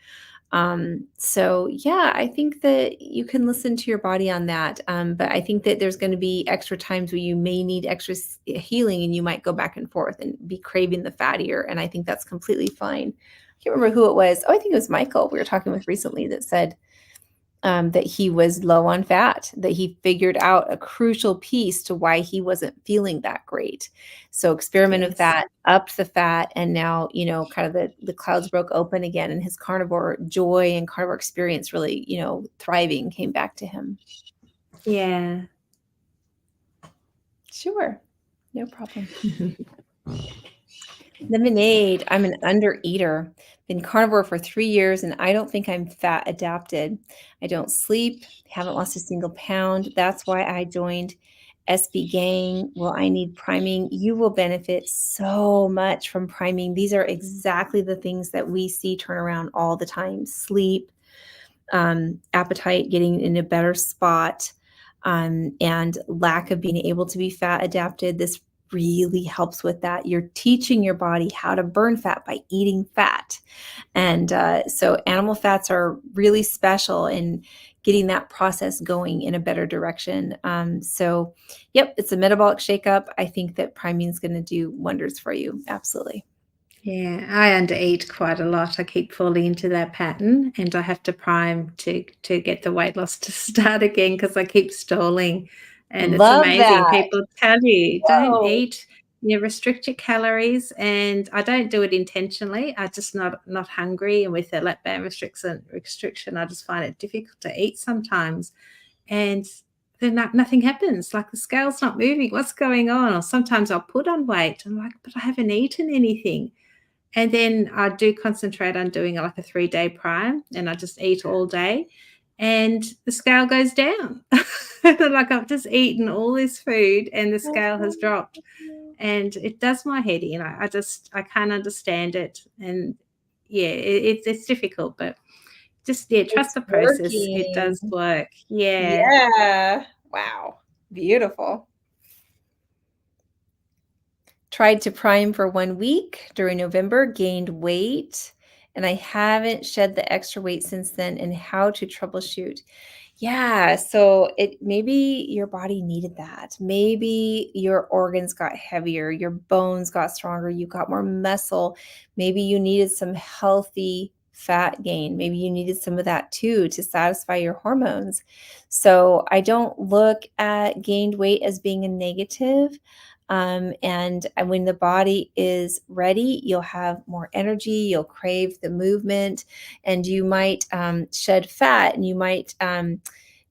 So yeah, I think that you can listen to your body on that. But I think that there's going to be extra times where you may need extra healing and you might go back and forth and be craving the fattier. And I think that's completely fine. I can't remember who it was. Oh, I think it was Michael we were talking with recently that said that he was low on fat, that he figured out a crucial piece to why he wasn't feeling that great. So experiment with Yes. that, upped the fat, and now, kind of the clouds broke open again and his carnivore joy and carnivore experience really, thriving came back to him. Yeah. Sure. No problem. Lemonade. I'm an undereater. Been carnivore for 3 years, and I don't think I'm fat adapted. I don't sleep, haven't lost a single pound. That's why I joined SB Gang. Well, I need priming. You will benefit so much from priming. These are exactly the things that we see turn around all the time: sleep, appetite, getting in a better spot, and lack of being able to be fat adapted. This really helps with that. You're teaching your body how to burn fat by eating fat. And so animal fats are really special in getting that process going in a better direction. So, yep, it's a metabolic shakeup. I think that priming is going to do wonders for you. Absolutely. Yeah, I undereat quite a lot. I keep falling into that pattern, and I have to prime to get the weight loss to start again because I keep stalling. And it's Love amazing. that. People tell you, "Don't Whoa. eat, restrict your calories," and I don't do it intentionally. I just not hungry, and with the leptin restriction, I just find it difficult to eat sometimes, and then nothing happens. Like the scale's not moving. What's going on? Or sometimes I'll put on weight. I'm like, but I haven't eaten anything. And then I do concentrate on doing like a 3-day prime and I just eat all day and the scale goes down. Like I've just eaten all this food and the scale has dropped. And it does my head in. I can't understand it. And yeah, it's difficult, but just trust It's the process. It working. does work. Yeah. Yeah. Wow. Beautiful. Tried to prime for 1 week during November, gained weight, and I haven't shed the extra weight since then, and how to troubleshoot. Yeah, so maybe your body needed that. Maybe your organs got heavier, your bones got stronger, you got more muscle. Maybe you needed some healthy fat gain. Maybe you needed some of that too to satisfy your hormones. So I don't look at gained weight as being a negative. And when the body is ready, you'll have more energy, you'll crave the movement, and you might shed fat, and you might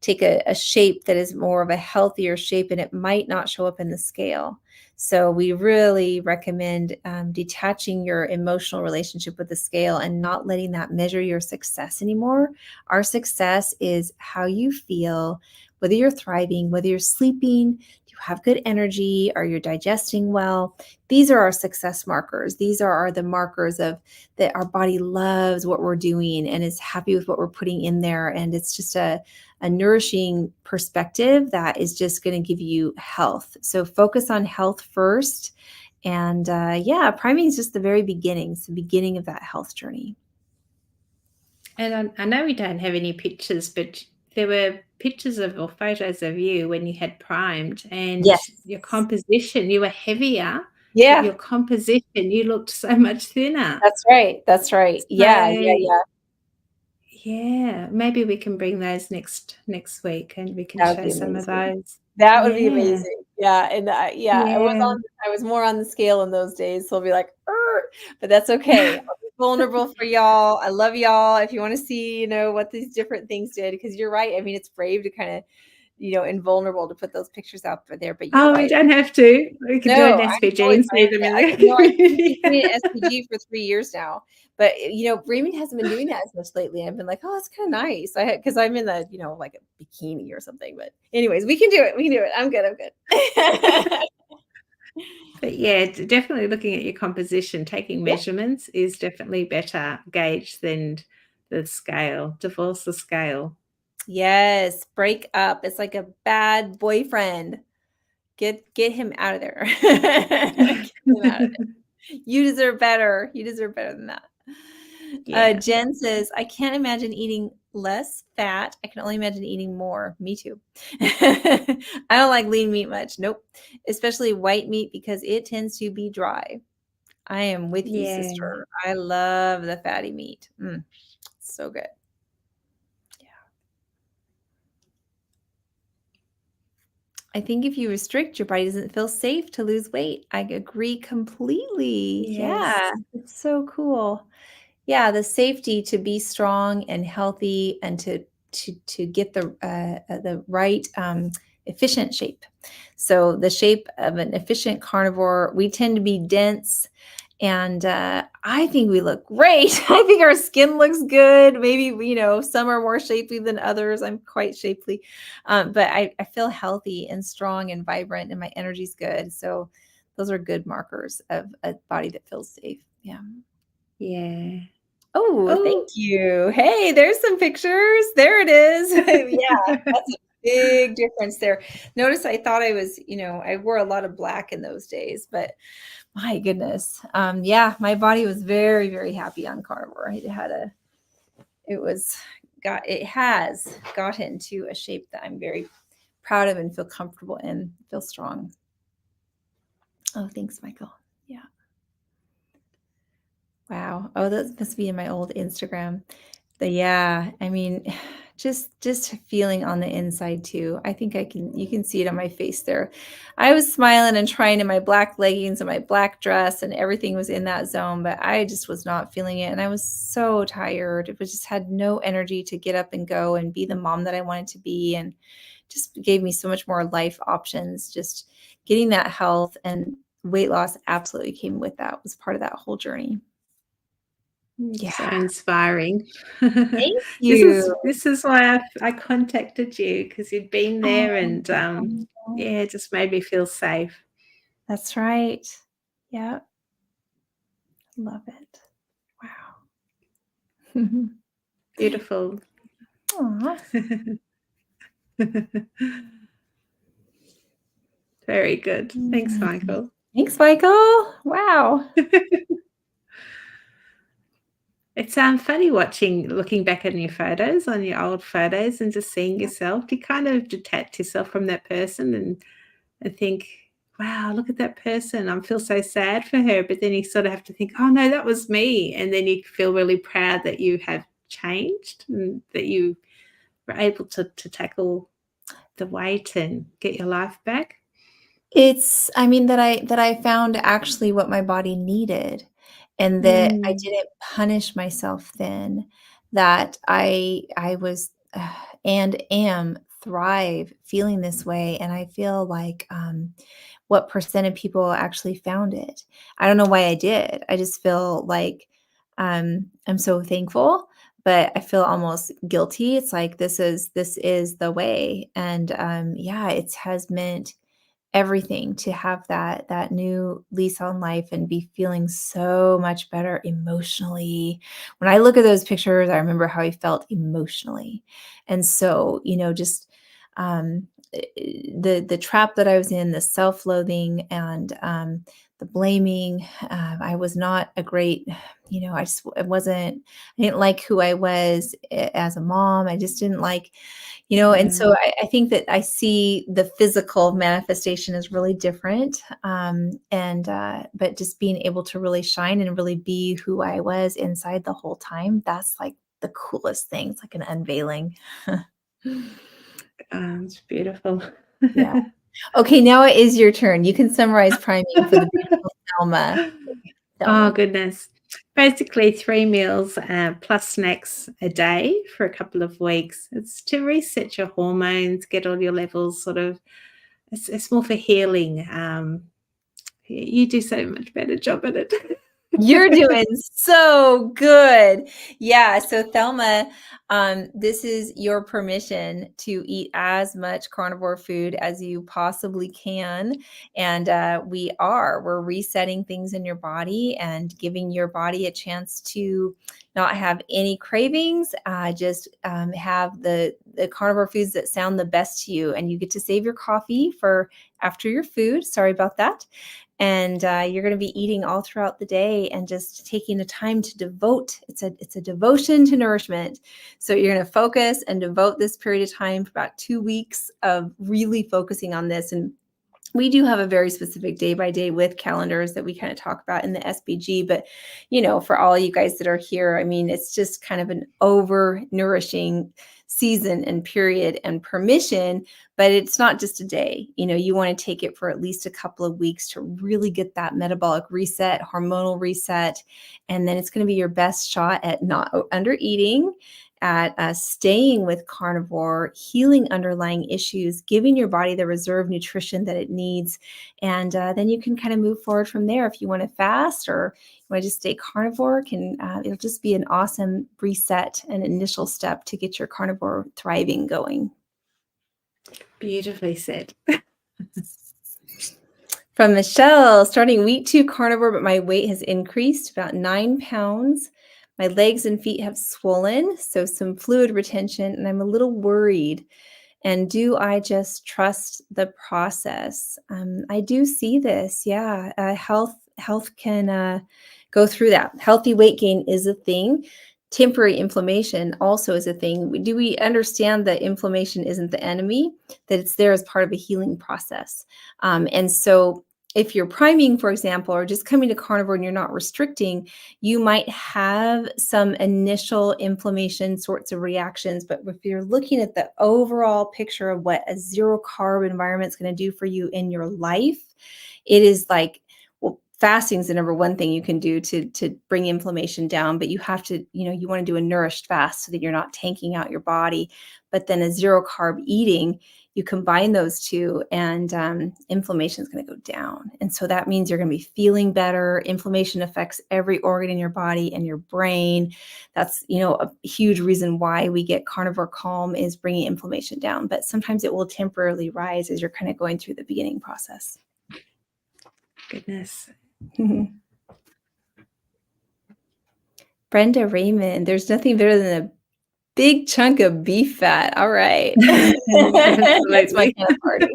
take a shape that is more of a healthier shape, and it might not show up in the scale. So we really recommend detaching your emotional relationship with the scale and not letting that measure your success anymore. Our success is how you feel, whether you're thriving, whether you're sleeping, do you have good energy, are you digesting well? These are our success markers. These are the markers of that our body loves what we're doing and is happy with what we're putting in there. And it's just a nourishing perspective that is just going to give you health. So focus on health first. And yeah, priming is just the very beginning. It's the beginning of that health journey. And I know we don't have any pictures, but there were pictures of or photos of you when you had primed, and Yes. your composition, you were heavier, but Yeah, your composition, you looked so much thinner. that's right. That's right. Yeah, yeah, So yeah. yeah, maybe we can bring those next week and we can That would show be some of amazing. those. That would be Yeah, amazing. Yeah, and yeah, yeah. I was more on the scale in those days, so I'll be like, "Er," but that's okay. I'll be vulnerable for y'all. I love y'all. If you wanna see, what these different things did, because you're right. I mean, it's brave to kinda, and vulnerable to put those pictures out there, but you're Oh, we right. don't have to. We can do No, an I'm SPG totally and fine see with them it. in I the no, I've been community. doing SPG for 3 years now, but, Raymond hasn't been doing that as much lately. I've been like, "Oh, that's kinda nice." Because I'm in the, like a bikini or something, but anyways, we can do it. We can do it. I'm good. I'm good. But yeah, definitely looking at your composition, taking Yeah. measurements is definitely better gauge than the scale. Divorce the scale. Yes, break up. It's like a bad boyfriend. Get him out of there. Get him out of there. You deserve better. You deserve better than that. Yeah. Jen says, "I can't imagine eating less fat. I can only imagine eating more." Me too. I don't like lean meat much. Nope. Especially white meat because it tends to be dry. I am with you, Yeah. sister. I love the fatty meat. So good. I think if you restrict, your body doesn't feel safe to lose weight. I agree completely. Yes. Yeah, it's so cool. Yeah, the safety to be strong and healthy and to get the right efficient shape. So the shape of an efficient carnivore, we tend to be dense, and I think we look great. I think our skin looks good. Maybe some are more shapely than others. I'm quite shapely, but I feel healthy and strong and vibrant, and my energy's good. So those are good markers of a body that feels safe. Yeah. Yeah. Oh, thank Oh. you. Hey, there's some pictures. There it is. Yeah, that's a big difference there. Notice I thought I wore a lot of black in those days, but my goodness. Yeah, my body was very, very happy on Carnivore. It has gotten to a shape that I'm very proud of and feel comfortable in, feel strong. Oh, thanks, Michael. Yeah. Wow. Oh, that must be in my old Instagram. But yeah, I mean, just feeling on the inside too. I think you can see it on my face there. I was smiling and trying in my black leggings and my black dress, and everything was in that zone, but I just was not feeling it. And I was so tired. It was just had no energy to get up and go and be the mom that I wanted to be. And just gave me so much more life options. Just getting that health and weight loss absolutely came with that, was part of that whole journey. Yeah. So inspiring. Thank This is you. this is why I contacted you because you'd been there and Oh, yeah, it just made me feel safe. that's right. Yeah, love it. Wow. Beautiful. Aw. Very good. Thanks, Mm. Michael. Thanks, Michael. Wow. It's, funny looking back on your photos, on your old photos and just seeing yourself. Do you kind of detach yourself from that person and think, "Wow, look at that person. I feel so sad for her." But then you sort of have to think, "Oh, no, that was me." And then you feel really proud that you have changed and that you were able to tackle the weight and get your life back. It's I mean, that I found actually what my body needed, and that I Mm, didn't punish myself then, that I was, and am thrive feeling this way, and I feel like, what percent of people actually found it. I don't know why I did. I just feel like, I'm so thankful, but I feel almost guilty. It's like this is the way, and, yeah, it has meant everything to have that new lease on life and be feeling so much better emotionally. When I look at those pictures, I remember how I felt emotionally. And so, just the trap that I was in, the self-loathing and the blaming, I was not a great, I didn't like who I was as a mom. I just didn't like, and yeah. so I think that I see the physical manifestation is really different. But just being able to really shine and really be who I was inside the whole time, that's like the coolest thing. It's like an unveiling. It's beautiful. Yeah. Okay, now it is your turn. You can summarize priming for the beautiful Selma. Tell Oh, me. goodness. Basically 3 meals, plus snacks a day for a couple of weeks. It's to reset your hormones, get all your levels sort of it's more for healing. You do so much better job at it. You're doing so good. Yeah, so Thelma, this is your permission to eat as much carnivore food as you possibly can. And we're resetting things in your body and giving your body a chance to not have any cravings. Just have the carnivore foods that sound the best to you. And you get to save your coffee for after your food. Sorry about that. And you're going to be eating all throughout the day and just taking the time to devote. It's a devotion to nourishment. So you're going to focus and devote this period of time for about 2 weeks of really focusing on this. And we do have a very specific day by day with calendars that we kind of talk about in the SBG. But, for all you guys that are here, I mean, it's just kind of an over nourishing season and period and permission. But it's not just a day. You want to take it for at least a couple of weeks to really get that metabolic reset, hormonal reset. And then it's going to be your best shot at not under eating, at staying with carnivore, healing underlying issues, giving your body the reserve nutrition that it needs. And then you can kind of move forward from there. If you want to fast or you want to just stay carnivore, it'll just be an awesome reset and initial step to get your carnivore thriving going. Beautifully said. From Michelle, starting week 2 carnivore, but my weight has increased about 9 pounds. My legs and feet have swollen, so some fluid retention, and I'm a little worried. And do I just trust the process? I do see this. Yeah, health can go through that. Healthy weight gain is a thing. Temporary inflammation also is a thing. Do we understand that inflammation isn't the enemy? That it's there as part of a healing process. And so if you're priming, for example, or just coming to carnivore and you're not restricting, you might have some initial inflammation sorts of reactions. But if you're looking at the overall picture of what a zero carb environment is going to do for you in your life, it is like, well, fasting is the number one thing you can do to bring inflammation down, but you have to, you want to do a nourished fast so that you're not tanking out your body. But then a zero carb eating, you combine those two and inflammation is going to go down. And so that means you're going to be feeling better. Inflammation affects every organ in your body and your brain. That's, a huge reason why we get carnivore calm is bringing inflammation down. But sometimes it will temporarily rise as you're kind of going through the beginning process. Goodness. Brenda Raymond, there's nothing better than a big chunk of beef fat. All right. That's my Absolutely. kind of party.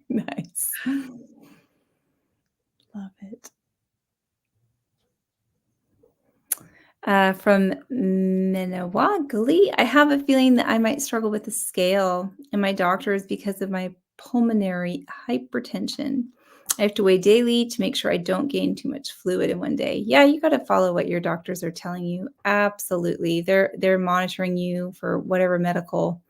Nice. Love it. From Minnewagali, I have a feeling that I might struggle with the scale and my doctors because of my pulmonary hypertension. I have to weigh daily to make sure I don't gain too much fluid in one day. Yeah, you got to follow what your doctors are telling you. Absolutely. They're monitoring you for whatever medical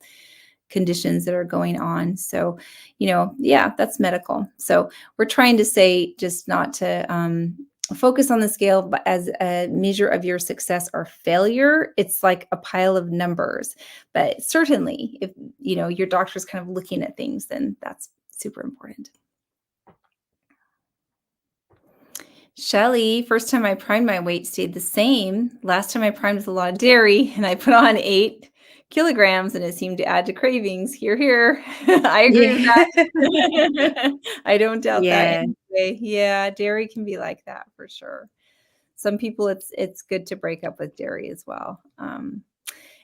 conditions that are going on. So, yeah, that's medical. So, we're trying to say just not to focus on the scale but as a measure of your success or failure. It's like a pile of numbers. But certainly, if your doctor's kind of looking at things, then that's super important. Shelly, first time I primed my weight stayed the same. Last time I primed with a lot of dairy and I put on 8 kilograms and it seemed to add to cravings. Here, here. I agree with Yeah. that. I don't doubt that Yeah. anyway. Yeah, dairy can be like that for sure. Some people it's good to break up with dairy as well.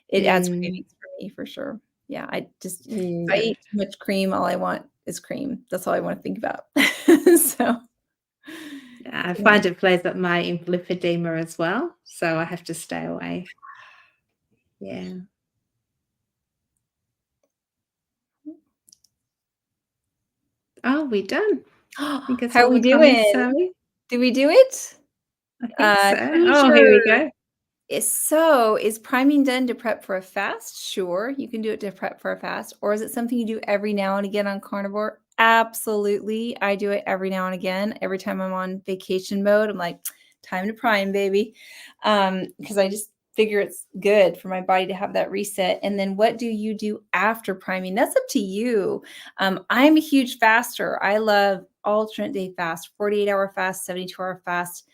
It adds Mm, cravings for me for sure. Yeah, if I yeah. eat too much cream, all I want is cream. That's all I want to think about. So, I yeah. find it flares up my lymphedema as well, so I have to stay away. Yeah. Oh, we done. I think that's How all we the comments, doing? Sally. Did we do it? I think so. Oh, here we Hoosier. go. Is priming done to prep for a fast? Sure, you can do it to prep for a fast. Or is it something you do every now and again on carnivore? Absolutely. I do it every now and again. Every time I'm on vacation mode, I'm like, time to prime, baby. Because I just figure it's good for my body to have that reset. And then what do you do after priming? That's up to you. I'm a huge faster. I love alternate day fast, 48-hour fast, 72-hour fast,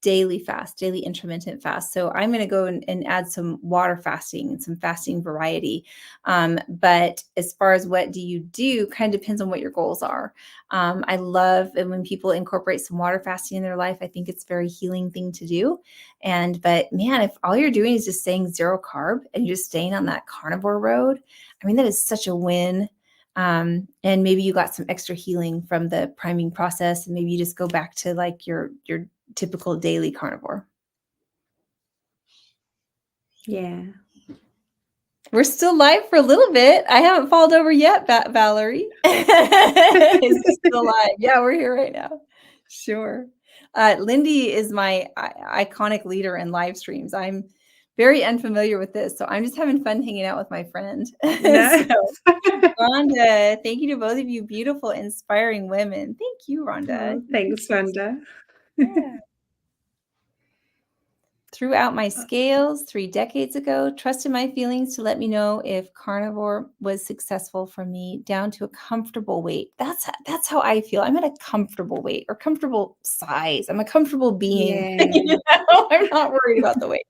daily fast, daily intermittent fast. So I'm going to go and add some water fasting and some fasting variety. But as far as what do you do, kind of depends on what your goals are. I love it when people incorporate some water fasting in their life. I think it's a very healing thing to do. But man, if all you're doing is just saying zero carb and you're just staying on that carnivore road, I mean, that is such a win. And maybe you got some extra healing from the priming process, and maybe you just go back to like your typical daily carnivore. Yeah. We're still live for a little bit. I haven't fallen over yet, Valerie. Is he still live? Yeah, we're here right now. Sure. Lindy is my iconic leader in live streams. I'm very unfamiliar with this, so I'm just having fun hanging out with my friend. No. So, Rhonda, thank you to both of you, beautiful, inspiring women. Thank you, Rhonda. Oh, thanks, Rhonda. Yeah. Threw out my scales 3 decades ago, trusted my feelings to let me know if carnivore was successful for me down to a comfortable weight. That's how I feel. I'm at a comfortable weight or comfortable size. I'm a comfortable being. Yeah. I'm not worried about the weight.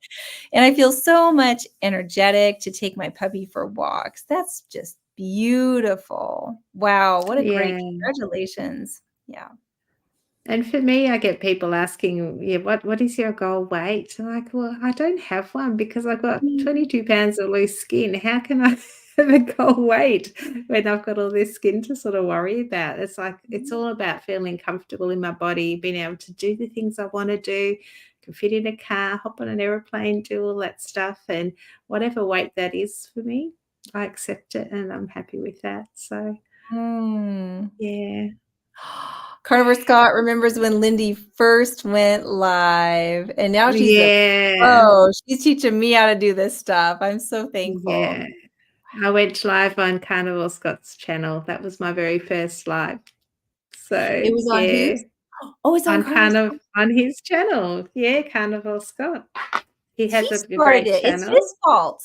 And I feel so much energetic to take my puppy for walks. That's just beautiful. Wow, what a great Yeah. congratulations. Yeah. And for me, I get people asking, yeah, what is your goal weight? I'm like, well, I don't have one because I've got Mm. 22 pounds of loose skin. How can I have a goal weight when I've got all this skin to sort of worry about? It's like it's all about feeling comfortable in my body, being able to do the things I want to do, can fit in a car, hop on an airplane, do all that stuff. And whatever weight that is for me, I accept it and I'm happy with that. So Mm. yeah. Carnivore Scott remembers when Lindy first went live, and now she's a Yeah. pro. She's teaching me how to do this stuff. I'm so thankful. Yeah. I went live on Carnivore Scott's channel. That was my very first live. So, It was on yeah, whose? Oh, it's on Carnivore Scott. On his channel. Yeah, Carnivore Scott. He He has a started great it. It's channel. his fault.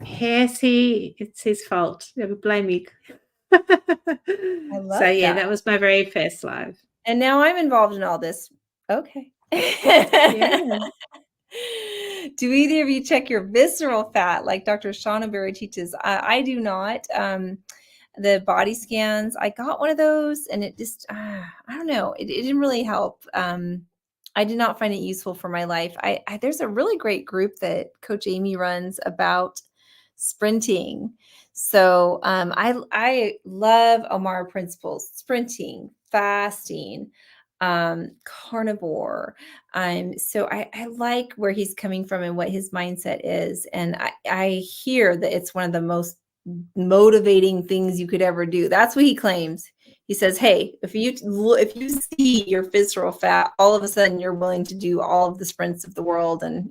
Yes, it's his fault. Never blame me. I So, love yeah, that. that was my very first live. And now I'm involved in all this. Okay. Yeah. Do either of you check your visceral fat like Dr. Shaunaberry teaches? I do not. The body scans, I got one of those and it just, I don't know, it didn't really help. I did not find it useful for my life. There's a really great group that Coach Amy runs about sprinting. So I love Omar principles, sprinting, fasting, Carnivore. So I like where he's coming from and what his mindset is, and I hear that it's one of the most motivating things you could ever do. That's what he claims. He says, "Hey, if you see your visceral fat, all of a sudden you're willing to do all of the sprints of the world." And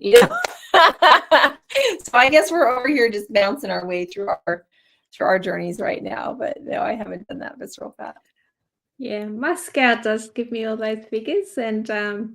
so I guess we're over here just bouncing our way through our journeys right now. But no, I haven't done that visceral fat. Yeah, my scale does give me all those figures, and I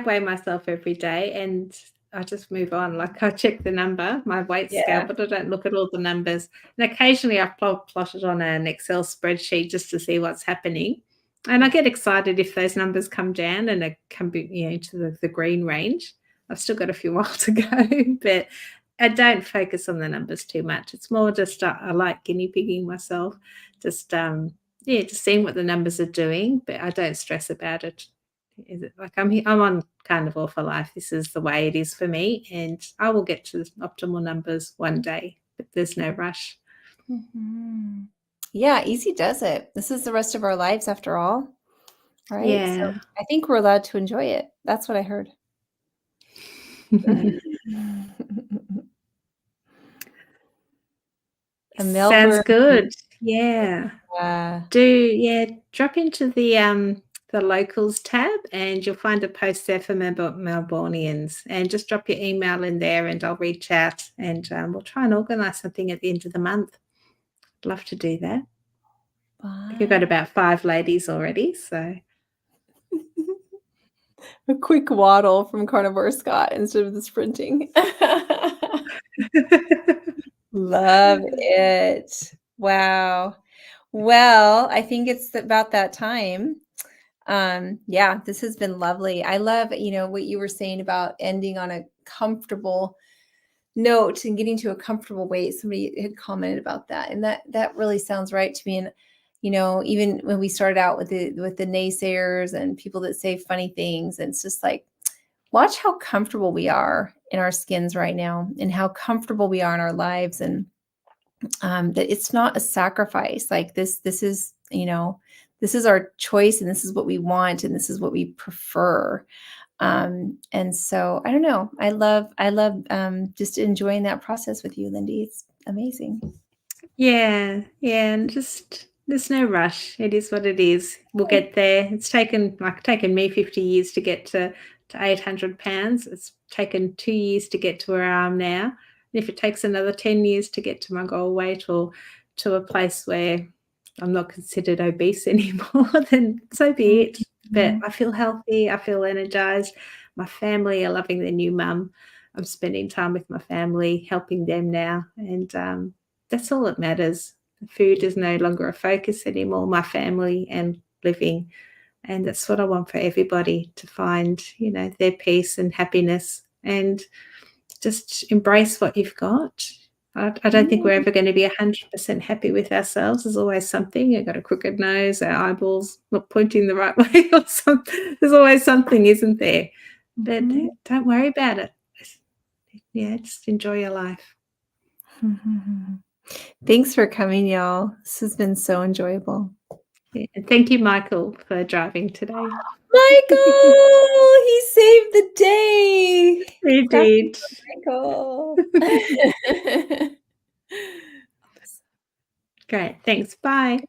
weigh myself every day, and I just move on. Like I check the number, my weight scale, Yeah. but I don't look at all the numbers. And occasionally I plot it on an Excel spreadsheet just to see what's happening. And I get excited if those numbers come down and they come to the green range. I've still got a few while to go, but I don't focus on the numbers too much. It's more just I like guinea pigging myself, just yeah, just seeing what the numbers are doing, but I don't stress about it. Is it like I'm on Carnivore for life. This is the way it is for me, and I will get to the optimal numbers one day, but there's no rush. Mhm. Yeah, easy does it. This is the rest of our lives after all, right? So Yeah. I think we're allowed to enjoy it. That's what I heard. A Sounds Melbourne, good. Yeah. uh, Drop into the locals tab and you'll find a post there for Melbourneians, and just drop your email in there and I'll reach out, and we'll try and organise something at the end of the month. I'd love to do that. I think I've got fun. about 5 ladies already, so A quick waddle from Carnivore Scott instead of the sprinting. Love it. Wow. Well, I think it's about that time. Yeah, this has been lovely. I love, what you were saying about ending on a comfortable note and getting to a comfortable weight. Somebody had commented about that, and that really sounds right to me. And even when we started out with the naysayers and people that say funny things, and it's just like, watch how comfortable we are in our skins right now, and how comfortable we are in our lives, and that it's not a sacrifice. Like this is this is our choice, and this is what we want, and this is what we prefer. And so I don't know. I love just enjoying that process with you, Lindy. It's amazing. yeah, yeah, and just there's no rush. It is what it is. We'll get there. It's taken me 50 years to get to 800 pounds. It's taken 2 years to get to where I am now. And if it takes another 10 years to get to my goal weight, or to a place where I'm not considered obese anymore, then so be it. But Mhm. I feel healthy. I feel energized. My family are loving their new mum. I'm spending time with my family, helping them now, and that's all that matters. Food is no longer a focus anymore, my family and living. And that's what I want for everybody, to find, their peace and happiness, and just embrace what you've got. I don't think we're Mm, ever going to be 100% happy with ourselves. There's always something. You've got a crooked nose, our eyeballs not pointing the right way, or something. There's always something, isn't there? But mhm. don't worry about it. Yeah, just enjoy your life. Thanks for coming, y'all. This has been so enjoyable. Yeah, and thank you, Michael, for driving today. Michael, he saved the day. Clap Indeed. for Michael. Great. Thanks. Bye.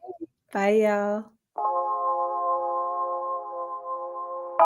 Bye, y'all.